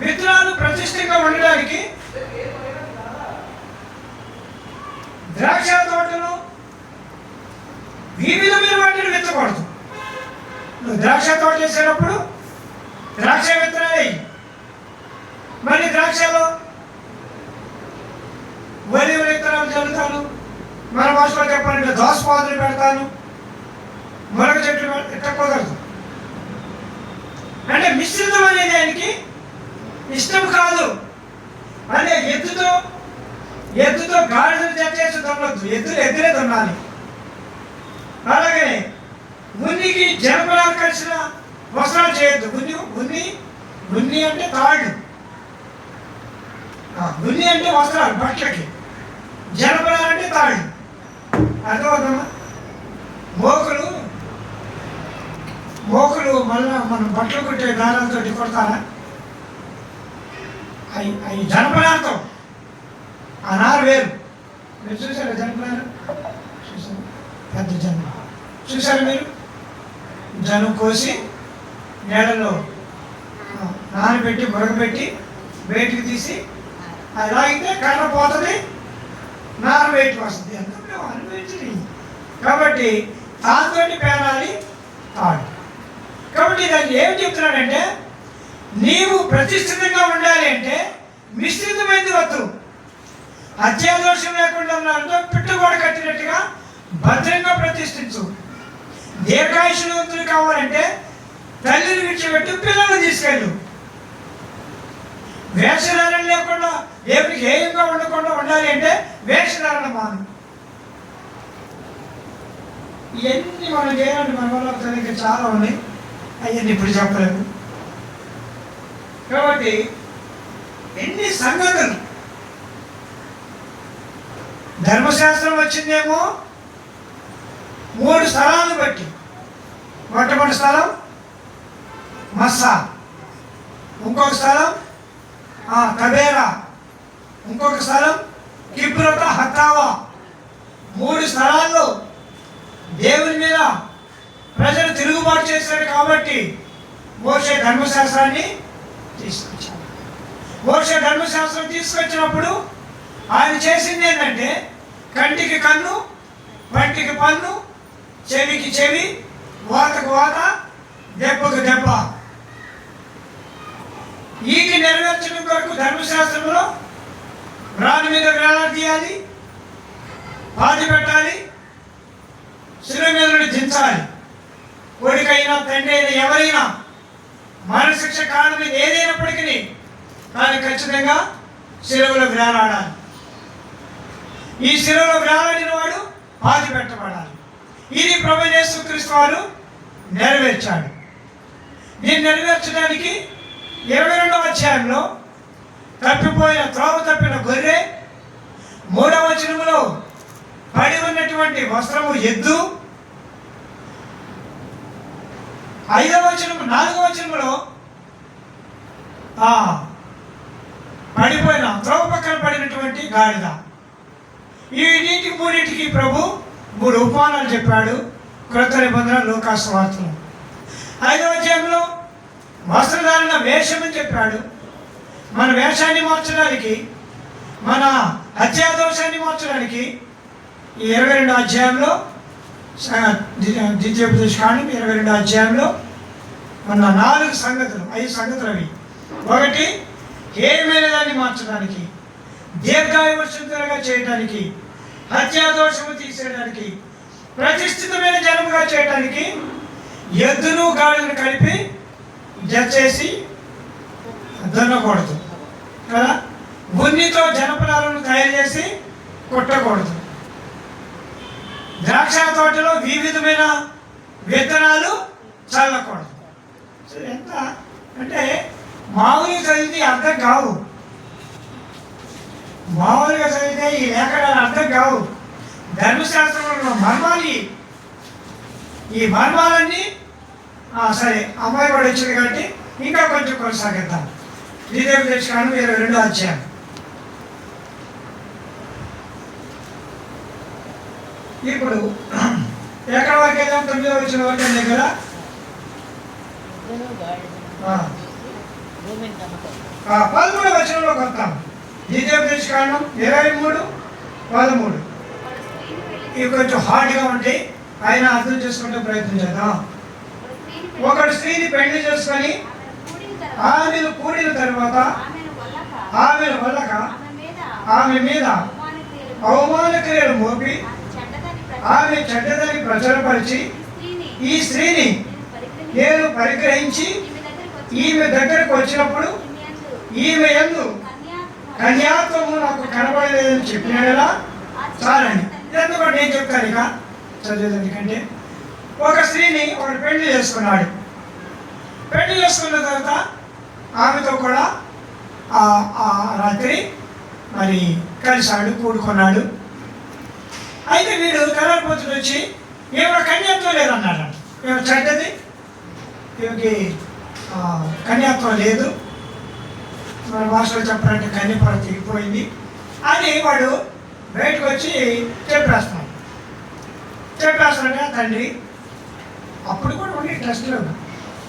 విత్తనాలు ప్రతిష్టంగా ఉండడానికి ద్రాక్ష తోటలు వివిధమైన వాటిని విత్తకూడదు. నువ్వు ద్రాక్ష తోట వేసేటప్పుడు ద్రాక్ష విత్తనాలు వేయి. మళ్ళీ ద్రాక్షలో ఒలివ విత్తనాలు చల్లుతాను, మన భాషలో చెప్పాలంటే దోసపాదులు పెడతాను, మునగ చెట్లు ఇట్లా కుదరదు. అంటే మిశ్రితం అనేది ఆయనకి ఇష్టం కాదు. అంటే ఎద్దుతో గాడిదలు చచ్చేసి దున్నొద్దు, ఎద్దులే దున్నాలి. అలాగే ఉన్నికి జనపనార కలిసిన వస్త్రాలు చేయొద్దు. ఉన్ని అంటే తాళ్ళు, ఉన్ని అంటే వస్త్రాలు బట్టలకి, జనపనార అంటే తాళ్ళు. అర్థమవుతుందా? మోకులు మళ్ళీ మనం బట్టలు కుట్టే దారాలతో కొడతారా? అవి జనపనారతో. ఆ నారు వేరు. మీరు చూసారా జనపనార? చూసారా? పెద్ద జనం చూసారా మీరు? జనం కోసి నీళ్ళలో నానబెట్టి మురగబెట్టి బయటికి తీసి అది లాగితే కర్ర పోతుంది, నార బయటకు వస్తుంది. ఎంత మేము అనుభవించి. కాబట్టి దాంతో పేనాలి తాడు. కాబట్టి దాన్ని ఏమి చెప్తున్నాడంటే, నీవు ప్రతిష్ఠితంగా ఉండాలి అంటే మిశ్రితమైంది వద్దు. హత్యాదోషం లేకుండా ఉన్నారంటే పిట్టుగోడ కట్టినట్టుగా భద్రంగా ప్రతిష్ఠించు. దీర్ఘాయుషువంతులు కావాలంటే తల్లిని విడిచిపెట్టు, పిల్లలు తీసుకెళ్ళు. వేషధారణ లేకుండా దేవునికి ఏయంగా ఉండకుండా ఉండాలి అంటే వేషధారణ మాను. ఇవన్నీ మనం చేయాలంటే మన వల్ల ఇంకా చాలా ఉన్నాయి. అవన్నీ ఇప్పుడు చెప్పలేము. కాబట్టి ఎన్ని సంగతులు. ధర్మశాస్త్రం వచ్చిందేమో 3 స్థలాలను బట్టి. మొట్టమొదటి స్థలం మస్సా, ఇంకొక స్థలం తబేరా, ఇంకొక స్థలం కిబ్రోత హత్తావా. 3 స్థలాల్లో దేవుని మీద ప్రజలు తిరుగుబాటు చేశారు. కాబట్టి మోషే ధర్మశాస్త్రాన్ని తీసుకొచ్చాడు. మోషే ధర్మశాస్త్రం తీసుకొచ్చినప్పుడు ఆయన చేసింది ఏంటంటే, కంటికి కన్ను, పంటికి పన్ను, చెవికి చెవి, వాతకు వాత, దెబ్బకు దెబ్బ. వీటి నెరవేర్చడం కొరకు ధర్మశాస్త్రంలో రాని మీద వేలాడదీయాలి, బాధి పెట్టాలి, శిలువ మీద నుండి దించాలి. కొడుకైనా తండ్రి అయినా ఎవరైనా మరణశిక్ష కారణం మీద ఏదైనప్పటికీ దాన్ని ఖచ్చితంగా శిలువలో వేలాడాలి. ఈ శిలువలో వేలాడిన వాడు బాధి పెట్టబడాలి. ఇది ప్రభువైన యేసుక్రీస్తు వారు నెరవేర్చాడు. దీన్ని నెరవేర్చడానికి 22వ అధ్యాయంలో త్రోవ తప్పిన గొర్రె, 3వ వచనములో పడి ఉన్నటువంటి వస్త్రము ఎద్దు, 5వ వచనము 4వ వచనములో పడిపోయిన త్రోవ పక్కన పడినటువంటి గాడిద. ఈ మూడింటికి ప్రభు 3 ఉపమానాలు చెప్పాడు. క్రొత్త నిబంధన లూకా సువార్తలో 5వ అధ్యాయంలో వస్త్రధారణ వేషమని చెప్పాడు. మన వేషాన్ని మార్చడానికి, మన హత్యాదోషాన్ని మార్చడానికి ఈ 22వ అధ్యాయంలో ద్వితీయోపదేశకాండం 22వ అధ్యాయంలో మన 5 సంగతులు అవి. ఒకటి, హేయమైన దాన్ని మార్చడానికి, దీర్ఘాయువర్షంగా చేయడానికి, హత్యాదోషము తీసేయడానికి, ప్రతిష్ఠితమైన జనముగా చేయడానికి ఎద్దును గాడిదను కలిపి జచ్చేసి దున్నకూడదు కదా. ఉన్నితో జనపనాలను తయారు చేసి కుట్టకూడదు. ద్రాక్ష తోటలో వివిధమైన విత్తనాలు చల్లకూడదు. సో ఎంత అంటే మామూలుగా చదివితే అర్థం కావు, మామూలుగా చదివితే ఈ లేఖనాలు అర్థం కావు. ధర్మశాస్త్రంలో మర్మాలు, ఈ మర్మాలన్నీ సరే అమ్మాయి కూడా వచ్చింది కాబట్టి ఇంకా కొంచెం కొనసాగిద్దాం. ద్వితీయోపదేశకాండం 22వ అధ్యాయం. ఇప్పుడు ఎక్కడ వరకు వెళ్దాం? 9వ వచనం వరకు ఉంది కదా. 13వ వచనంలోకి వస్తాం. ద్వితీయోపదేశకాండం 23:13. ఇవి కొంచెం హార్డ్గా ఉంటాయి, ఆయన అర్థం చేసుకుంటే ప్రయత్నం చేద్దాం. ఒకడు స్త్రీని పెళ్లి చేసుకొని ఆమెను కూడిన తర్వాత ఆమెను వల్లక ఆమె మీద అవమాన క్రియలు మోపి ఆమె చెడ్డదని ప్రచురపరిచి ఈ స్త్రీని నేను పరిగ్రహించి ఈమె దగ్గరకు వచ్చినప్పుడు ఈమె యందు కన్యాత్వము నాకు కనబడలేదని చెప్పినాడలా చాలండి. ఇదంతా నేను చెప్తాను ఇక చదివేది. ఎందుకంటే ఒక స్త్రీని ఒకడు పెళ్లి చేసుకున్నాడు. పెళ్లి చేసుకున్న తర్వాత ఆమెతో కూడా ఆ రాత్రి మరి కలిశాడు, కూడుకున్నాడు. అయితే వీడు తెల్లపోతుడు వచ్చి ఏమో కన్యాత్వం లేదన్నాడు. ఏమో చెడ్డది, ఈమెకి కన్యాత్వం లేదు, మన భాషలో చెప్పాలంటే కన్యపడ తెగిపోయింది అని వాడు బయటకు వచ్చి చెప్పేస్తున్నాడు. తండ్రి అప్పుడు కూడా ఉండి టెస్ట్లో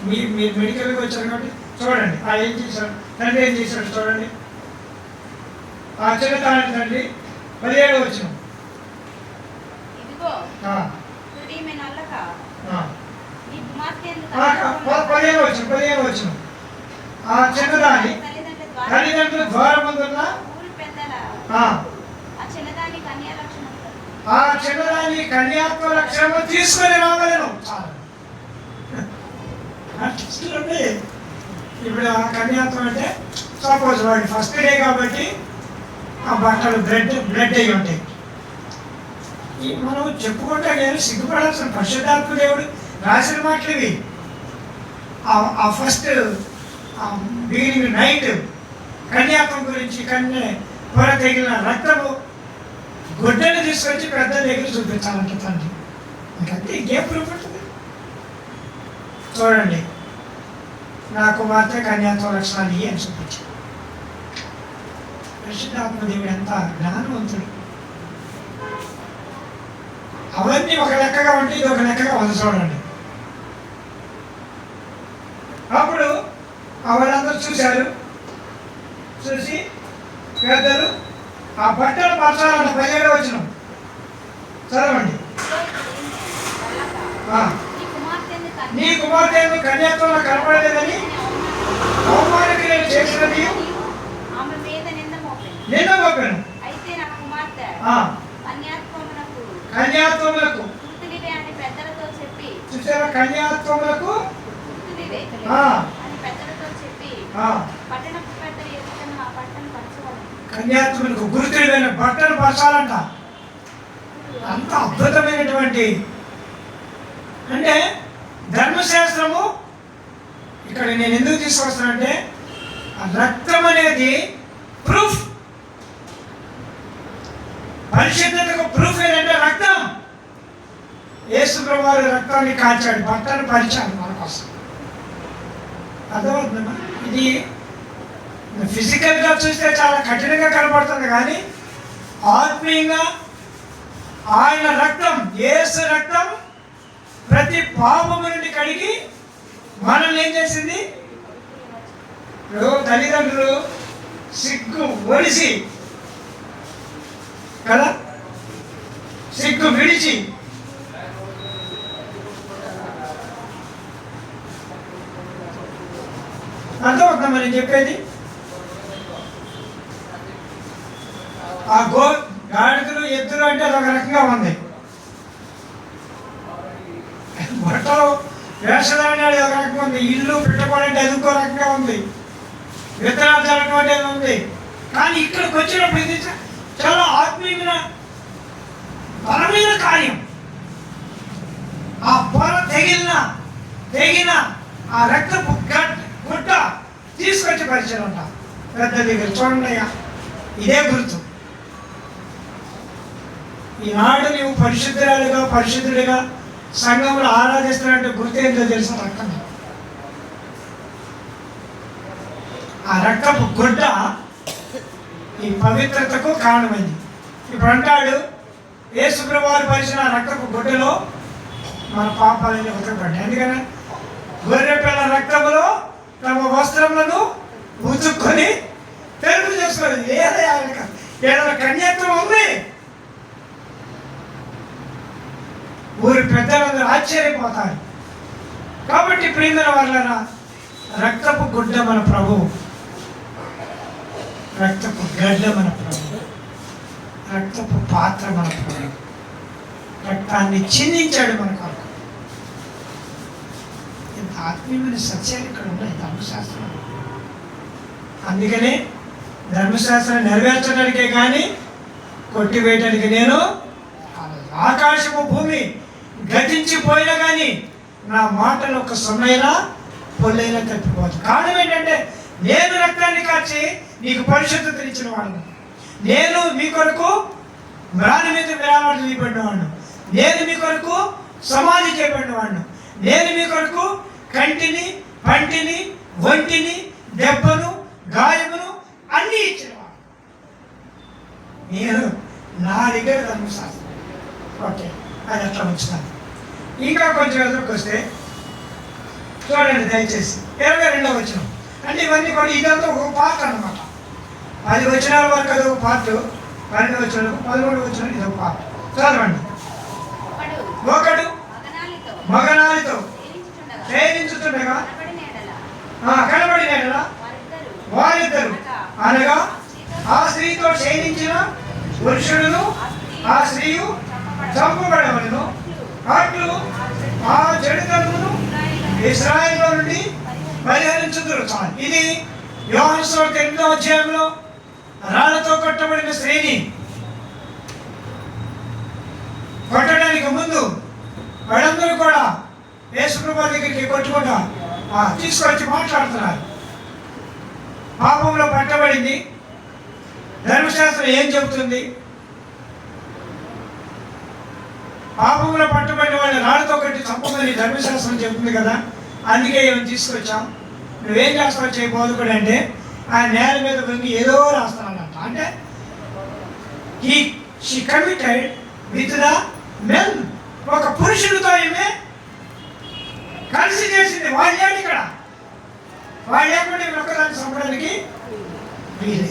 మీరు మెడికల్గా వచ్చారు కాబట్టి చూడండి ఏం చేశాడు తండ్రి, ఏం చేశాడు చూడండి. ఆ చిన్నతనాన్ని తండ్రి 17వ వచనం. 15వ వచనం. ఆ చిన్నదాని తల్లిదండ్రుల ద్వారమందున్న ఆ చిన్నదాని కన్యాత్వ లక్షణము తీసుకొని రాగలను. ఇప్పుడు ఆ కన్యాత్వం అంటే సపోజ్ వాడి ఫస్ట్ డే కాబట్టి ఆ బట్టలు బ్లడ్ అయ్యి ఉంటాయి. మనం చెప్పుకుంటే నేను సిగ్గుపడాల్సిన పరిశుద్ధాత్మ దేవుడు రాసిన మాటలు ఇవి. ఆ ఫస్ట్ బిగినింగ్ నైట్ కన్యాత్వం గురించి పొర తగిలిన రక్తము గుడ్డను తీసుకొచ్చి పెద్ద దగ్గర చూపించాలంట తండ్రి. ఇంకంతే, ఇంకేం ప్రూఫ్ ఉంటుంది? చూడండి, నా కుమార్తె కన్యాత్వ లక్షణాలు ఇవి అని చూపించాడు. పరిశుద్ధాత్మదేవుడు ఎంత జ్ఞానవంతుడు. అవన్నీ ఒక లెక్కగా ఉంటే ఇది ఒక లెక్కగా ఉంది. చూడండి, అప్పుడు వాళ్ళందరూ చూశారు. చూసి పెద్దలు ఆ బట్టలు పరచాలంట. 17వ వచనం చదవండి. నీ కుమార్తె కన్యాత్వంలో కనపడలేదని అవమాన క్రియలు చేసినది నిన్న మోపాను. కన్యాత్వములకు చూసారా? కన్యాత్వములకు కన్యాత్వములకు గుర్తులైన బట్టలు పరచాలంట. అంత అద్భుతమైనటువంటి అంటే ధర్మశాస్త్రము. ఇక్కడ నేను ఎందుకు తీసుకొస్తానంటే రక్తం అనేది ప్రూఫ్. పరిశుద్ధతకు ప్రూఫ్ ఏంటంటే రక్తం. యేసు ప్రభువు రక్తాన్ని కాల్చాడు, బట్టలు పరిచాడు మన కోసం. అర్థమవుతుందమ్మా? ఇది ఫిజికల్గా చూస్తే చాలా కఠినంగా కనబడుతుంది, కానీ ఆత్మీయంగా ఆయన రక్తం, యేసు రక్తం ప్రతి పాపము నుండి కడిగి మనల్ని ఏం చేసింది? తల్లిదండ్రులు సిగ్గు ఒడిసి కదా, సిగ్గు విడిచి అర్థమవుతుందా నేను చెప్పేది? ఆ గాడిదలు ఎద్దులు అంటే అదొక రకంగా ఉంది. బట్టలు వేషధారణ ఒక రకంగా ఉంది. ఇల్లు పెట్టుకోవాలంటే అది ఇంకో రకంగా ఉంది. విత్తనాలు చల్లటం అంటే ఉంది. కానీ ఇక్కడికి వచ్చినప్పుడు ఇది చాలా ఆత్మీయమైన బలమైన కార్యం. తెగిన ఆ రక్తపు గుడ్డ తీసుకొచ్చి పరిచారంట పెద్ద దగ్గర. చూడండి అయ్యా, ఇదే గుర్తు. ఈనాడు నీవు పరిశుద్ధుడిగా సంఘంలో ఆరాధిస్తున్నట్టు గుర్తు ఏంటో తెలిసిన రక్తమే. ఆ రక్తపు గుడ్డ ఈ పవిత్రతకు కారణమైంది. ఇప్పుడు అంటాడు, యేసుప్రభువు వారు పరిచిన రక్తపు గుడ్డలో మన పాపాలని ఉతకబడ్డాయి. ఎందుకని గొర్రె పిల్ల రక్తములో తమ వస్త్రములను ఉతుక్కొని తెలుపు చేసుకోలేదు. ఏదైనా కన్యాత్వం ఉంది. ఊరి పెద్దలందరూ ఆశ్చర్యపోతారు. కాబట్టి ప్రియమైన వాళ్ళరా, రక్తపు గుడ్డ మన ప్రభువు, రక్తపు గడ్డ మన ప్రభు, రక్తపు పాత్ర మన ప్రభు. రక్తాన్ని చిందించాడు మన కొరకు. ఇంత ఆత్మీయమైన సత్యాలు ఇక్కడ ఉన్నాయి ధర్మశాస్త్రం. అందుకనే ధర్మశాస్త్రం నెరవేర్చడానికే కానీ కొట్టివేయడానికి నేను ఆకాశము భూమి గతించిపోయినా కానీ నా మాటలు ఒక సొన్నైనా పొల్లైనా తప్పిపోదు. కారణం ఏంటంటే నేను రక్తాన్ని కాచి నీకు పరిశుద్ధతనిచ్చిన వాడిని. నేను మీ కొరకు మ్రాని మీద విరామాలు తీయబడిన వాడిని. నేను మీ కొరకు సమాధి చేయబడిన వాడిని. నేను మీ కొరకు కంటిని, పంటిని, ఒంటిని, దెబ్బను, గాయమును అన్నీ ఇచ్చినవాడు. నేను నా దగ్గర ధర్మశాస్త్రం. ఓకే, అది అట్లా ఉంచుతాను. ఇంకా కొంచెం ఎదురుకు వస్తే చూడండి దయచేసి 22వ వచనం. అంటే ఇవన్నీ కూడా ఇదంతా ఒక పార్ట్ అనమాట. 10 వచనాల వరకు అది ఒక పార్ట్, 12 వచనాలకు 13 వచనం ఇది ఒక పార్ట్. చదవండి. ఒకడు మగనాలితో ప్రేమించుతుండగా కనబడిన వారిద్దరు అనగా ఆ స్త్రీతో క్షయించిన పురుషుడును ఆ స్త్రీయు చంపబడవలను. అట్లు ఆ చెడుతనమును ఇశ్రాయేలు నుండి పరిహరించుదురు. ఇది యోహాను సువార్త 8వ అధ్యాయంలో రాళ్లతో కొట్టబడిన స్త్రీని కొట్టడానికి ముందు వాళ్ళందరూ కూడా యేసుప్రభువు దగ్గరికి కొట్టుకుంటా తీసుకొచ్చి మాట్లాడుతున్నారు. పాపంలో పట్టబడింది. ధర్మశాస్త్రం ఏం చెబుతుంది? పాపంలో పట్టబడిన వాళ్ళని రాళ్ళతో కట్టి చంపమని ధర్మశాస్త్రం చెబుతుంది కదా. అందుకే ఏమైనా తీసుకొచ్చాం. నువ్వేం చేస్తావు చేయి బోధకుడు అంటే ఆ నేల మీద వంగి ఏదో రాస్తానంట. అంటే she committed with the men. ఒక పురుషుడితో ఈమె కలిసి చేసింది. వాళ్ళే ఇక్కడ వాళ్ళు లేకుండా ఒక్కదాన్ని చంపడానికి వీలే.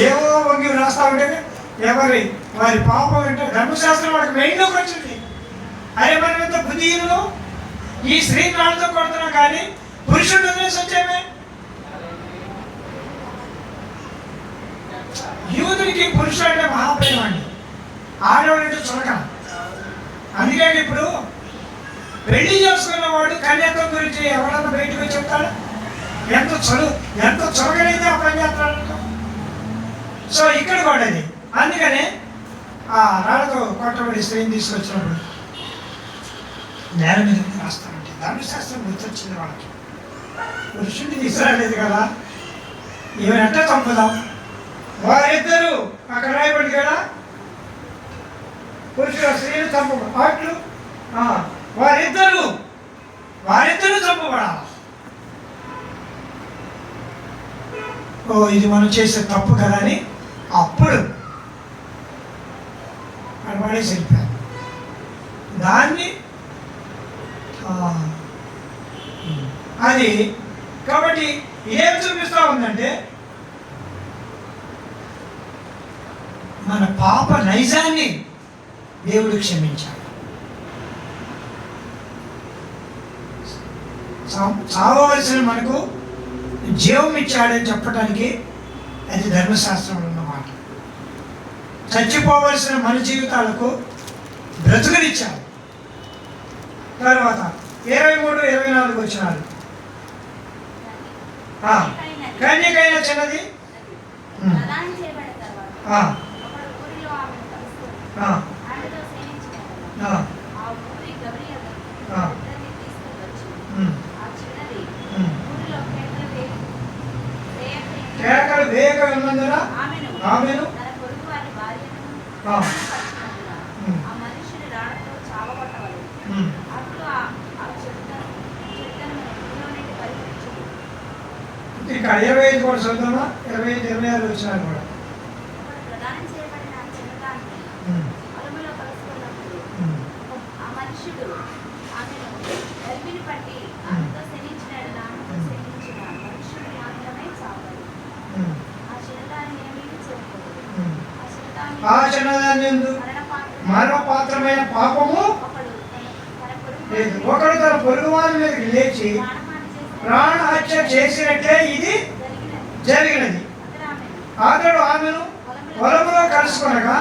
ఏవో వంగి రాస్తా ఉంటే వారి పాపం అంటే ధర్మశాస్త్రం వాడికి మెయిన్లోకి వచ్చింది. అరే మనం ఎంత బుద్ధిహీనులు, ఈ స్త్రీ నాళ్ళతో కొడుతున్నాం కానీ పురుషుడు వదిలేసి వచ్చామే. యూదునికి పురుషుడు అంటే మహాప్రేమ అండి, ఆడవాడు అంటే చులక. అందుకని ఇప్పుడు పెళ్లి చేసుకున్న వాడు కన్యాత్వం గురించి ఎవరన్నా బయటకు వచ్చి చెప్తాడు. ఎంత చులకనైతే ఆ పని చేస్తాడు. సో ఇక్కడ కూడా అది. అందుకనే ఆ రాళ్ళతో కొట్టబడి స్త్రీని తీసుకొచ్చినప్పుడు నేల మీద రాస్తానంటే ధర్మశాస్త్రం గుర్తొచ్చింది వాళ్ళకి. పురుషుడిని తీసుకురాలేదు కదా, ఏమైనా చంపుదాం. వారిద్దరూ అక్కడ రాయబడి కదా, పురుషుడు స్త్రీలు చంపబడు. వారిద్దరూ చంపబడాలి. ఓ ఇది మనం చేసే తప్పు కదా అని అప్పుడు పడేసి వెళ్ళిపోయారు. దాన్ని అది కాబట్టి ఏం చూపిస్తూ ఉందంటే మన పాప నైజాన్ని దేవుడు క్షమించాడు. చావవలసిన మనకు జీవం ఇచ్చాడని చెప్పడానికి అది ధర్మశాస్త్రంలో ఉన్నమాట. చచ్చిపోవలసిన మన జీవితాలకు బ్రతుకునిచ్చాడు. తర్వాత 23-24 వచనాలు. కన్యకైన చిన్నది ఉన్నందున ఆమెను ఇంకా 25 కూడా చదువుతామా? 25, 26 వచ్చినారు కూడా. ఆ చిన్నదాన్ని మరణపాత్రమైన పాపము లేదు. ఒకడు తన పొరుగు వారి మీదకి లేచి ప్రాణహత్య చేసినట్లే ఇది జరిగినది. అతడు ఆమెను పొలంలో కలుసుకొనగా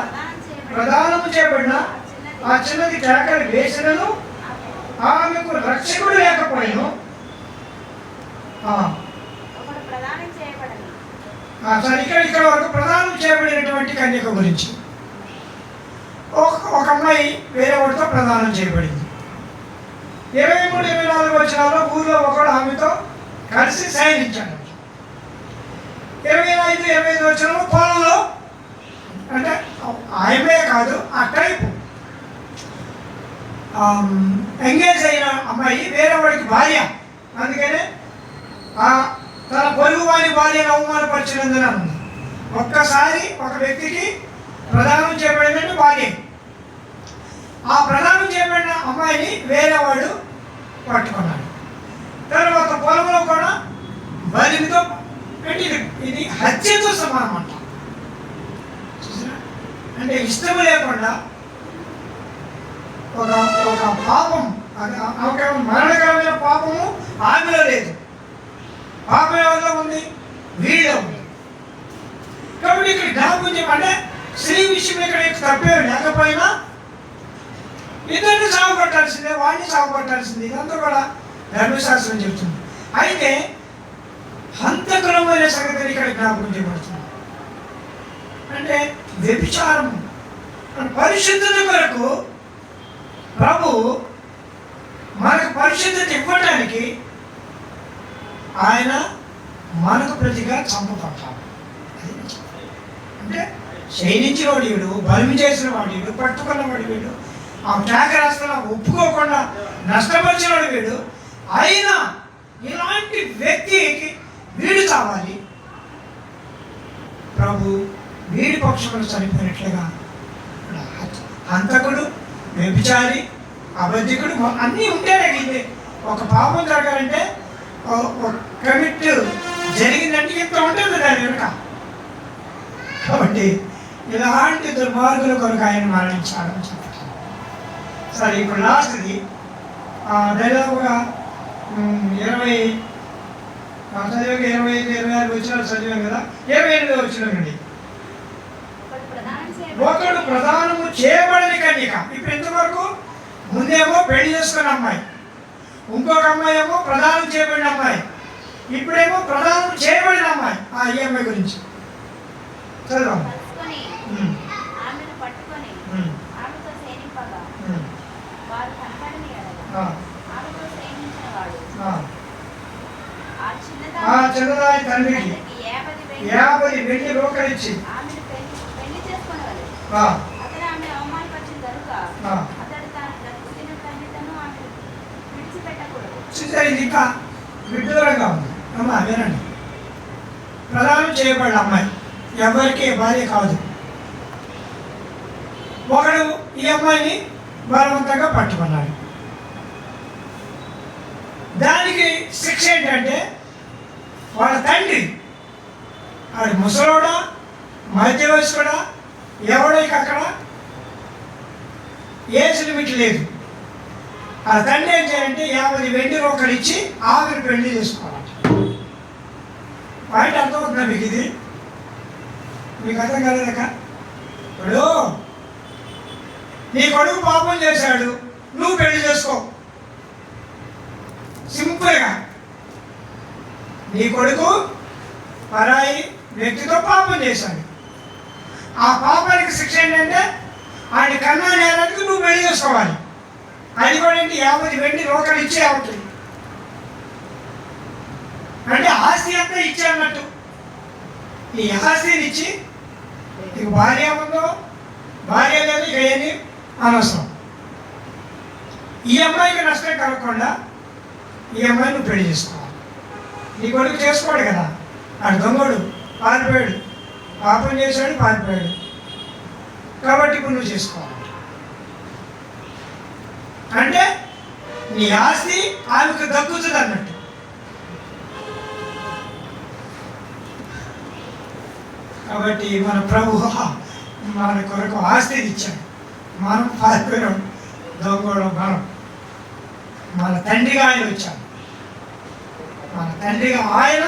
ప్రదానము చేయబడిన ఆ చిన్నది కేకలు వేసినను ఆమెకు రక్షకుడు లేకపోయాను. సరే, ఇక్కడ వరకు ప్రదానం చేయబడినటువంటి కన్యక గురించి. ఒక అమ్మాయి వేరే వాడితో ప్రదానం చేయబడింది. 23, 24 వచనాల్లో ఊళ్ళో ఒకడు ఆమెతో కలిసి శయనించాడు. 25, 25 వచనంలో పొలంలో, అంటే ఆమె కాదు, ఆ టైపు ఎంగేజ్ అయిన అమ్మాయి వేరే వాడికి భార్య. అందుకనే తన పొరుగు వారి భార్యను అవమానపరిచినందున ఉంది. ఒక్కసారి ఒక వ్యక్తికి ప్రదానం చేయబడినట్టు భార్య, ఆ ప్రదానం చేయబడిన అమ్మాయిని వేరే వాడు పట్టుకున్నాడు. తర్వాత పొలంలో కూడా బలితో పెట్టి, ఇది హత్యతో సమానం అంట. అంటే ఇష్టం లేకుండా ఒక పాపం, మరణకరమైన పాపము ఆమెలో లేదు. పాపం ఎవరిలో ఉంది? వీడిలో ఉంది. కాబట్టి ఇక్కడ జ్ఞాపకం చెప్పంటే స్త్రీ విషయం ఇక్కడ తప్పే లేకపోయినా ఇద్దరిని సాగుపట్టాల్సిందే, వాడిని సాగుపట్టాల్సిందే. ఇదంతా కూడా ధర్మశాస్త్రం చెబుతుంది. అయితే హంతకులమైన సంగతిని ఇక్కడ జ్ఞాపకం చేయబడుతుంది. అంటే వ్యభిచారం, పరిశుద్ధత కొరకు ప్రభు మనకు పరిశుద్ధత ఇవ్వడానికి ఆయన మనకు ప్రతిగా చంపబడ్డాడు. అంటే క్షయించిన వాడు వీడు, బలిమి చేసిన వాడు వీడు, పట్టుకున్న వాడు వీడు, ఆ త్యాగరాస్తున్నా ఒప్పుకోకుండా నష్టపరిచిన వాడు వీడు. అయినా ఇలాంటి వ్యక్తికి వీడు కావాలి. ప్రభు వీడి పక్షములు చనిపోయినట్లుగా హంతకుడు, వ్యభిచారి, అబద్ధికుడు అన్నీ ఉంటేనే ఇది ఒక పాపం జరగాలంటే కమిట్ జరిగిందంటే ఇంత ఉంటుంది దాని వెనుక. కాబట్టి ఇలాంటి దుర్మార్గుల కొరకు ఆయన మరణించాడని చెప్తాను. సరే, ఇప్పుడు లాస్ట్ది దాదాపుగా 25, 26 వచ్చినాలు చదివాం కదా. 28 వచ్చినామండి. ఒకడు ప్రధానము చేయబడిన కన్యక. ఇప్పుడు ఎంతవరకు? ముందేమో పెళ్లి చేసుకున్న అమ్మాయి, ఇంకొక అమ్మాయి ఏమో ప్రదానం చేయబడిన అమ్మాయి, ఇప్పుడేమో ప్రదానం చేయబడిన అమ్మాయి. ఈ అమ్మాయి గురించి చదువు. ఆ చిన్నదాని తండ్రికి 50 వెండి రోకలిచ్చి ఇది ఇంకా విడ్డూరంగా ఉంది. అమ్మా వినండి, ప్రదానం చేయబడిన అమ్మాయి ఎవరికి భార్య కాదు. ఒకడు ఈ అమ్మాయిని బలవంతంగా పట్టుకున్నాడు. దానికి శిక్ష ఏంటంటే వాళ్ళ తండ్రి, ఆడు ముసలోడా మధ్య వయస్కుడా ఎవడో అక్కడ ఏజ్ లిమిట్ లేదు. ఆ తండ్రి ఏం చేయాలంటే 50 వెండి రోకలు ఇచ్చి ఆవిరి పెళ్లి చేసుకోవాలంట. పాయింట్ అర్థమవుతుందా మీకు? ఇది మీకు అర్థం కాలేదక్క? ఇప్పుడు నీ కొడుకు పాపం చేశాడు, నువ్వు పెళ్లి చేసుకో. సింపుల్గా నీ కొడుకు పరాయి వ్యక్తితో పాపం చేశాడు. ఆ పాపానికి శిక్ష ఏంటంటే ఆయన కన్నా నేరానికి నువ్వు పెళ్లి చేసుకోవాలి. అది కూడా ఏంటి? 50 వెండి రోకలు ఇచ్చే అవుతుంది. అంటే ఆస్తి అంతా ఇచ్చే అన్నట్టు. ఈ ఆస్తిని ఇచ్చి ఇక భార్య ఉందో భార్య లేదు ఇక ఏది అనవసరం. ఈ అమ్మాయికి నష్టం కలగకుండా ఈ అమ్మాయి నువ్వు పెళ్లి చేసుకోవాలి. నీ కొడుకు చేసుకోడు కదా, ఆడు దొంగడు, పారిపోయాడు, పాపం చేశాడు, పారిపోయాడు. కాబట్టి ఇప్పుడు నువ్వు చేసుకోవాలి. అంటే నీ ఆస్తి ఆమెకు దక్కుతుంది అన్నట్టు. కాబట్టి మన ప్రభు మన కొరకు ఆస్తిని ఇచ్చాడు. మనం పారిపోయాం, దొంగడం మనం. మన తండ్రిగా ఆయన వచ్చాడు. మన తండ్రిగా ఆయన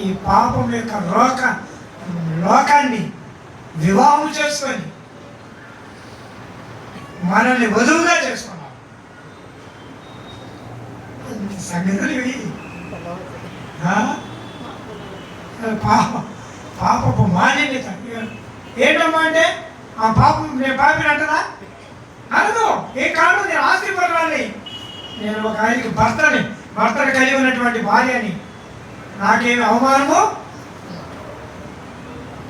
ఈ పాపం యొక్క లోకాన్ని వివాహం చేసుకొని మనల్ని వధువుగా చేసుకున్నాం. సంగతులు ఇవి. పాపపు మాలిన్యత ఏంటమ్మా అంటే ఆ పాపం నేను పాపిని అంటదా అనదు. ఏ కారణం నేను ఆస్తి పడాలి, నేను ఒక ఆయనకి భర్తను కలిగి ఉన్నటువంటి భార్యని, నాకేమి అవమానమో.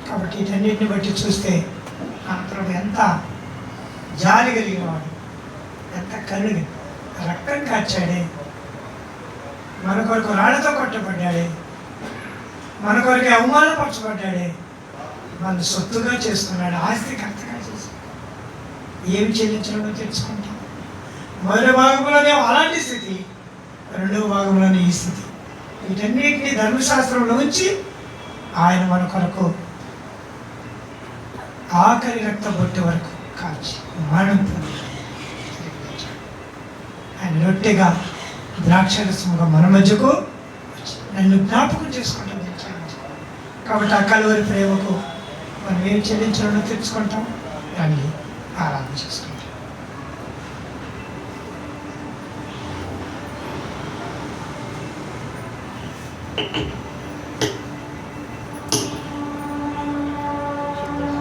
కాబట్టి వీటన్నిటిని బట్టి చూస్తే అంతరం ఎంత జాలి కలిగిన వాడు, ఎంత కరుణ, రక్తం కార్చాడే, మన కొరకు రాళ్లతో కొట్టబడ్డాడే, మన కొరకు అవమానపరచబడ్డాడే, మన సొత్తుగా చేసుకున్నాడు, ఆస్తికర్తగా చేసుకున్నాడు. ఏమి చెల్లించడమో తెలుసుకుంటాం. మొదటి భాగంలోనే అలాంటి స్థితి, రెండవ భాగంలోనే ఈ స్థితి. వీటన్నిటిని ధర్మశాస్త్రంలో ఉంచి ఆయన మన కొరకు ఆఖరి రక్త బొట్టు వరకు కాల్చి మరణం ఆయన రొట్టెగా ద్రాక్షరసముగా మన మధ్యకు నన్ను జ్ఞాపకం చేసుకుంటాం. కాబట్టి ఆ కలువరి ప్రేమకు మనం ఏం చెల్లించాలో తెలుసుకుంటాం, దాన్ని ఆరాధన చేసుకుంటాం.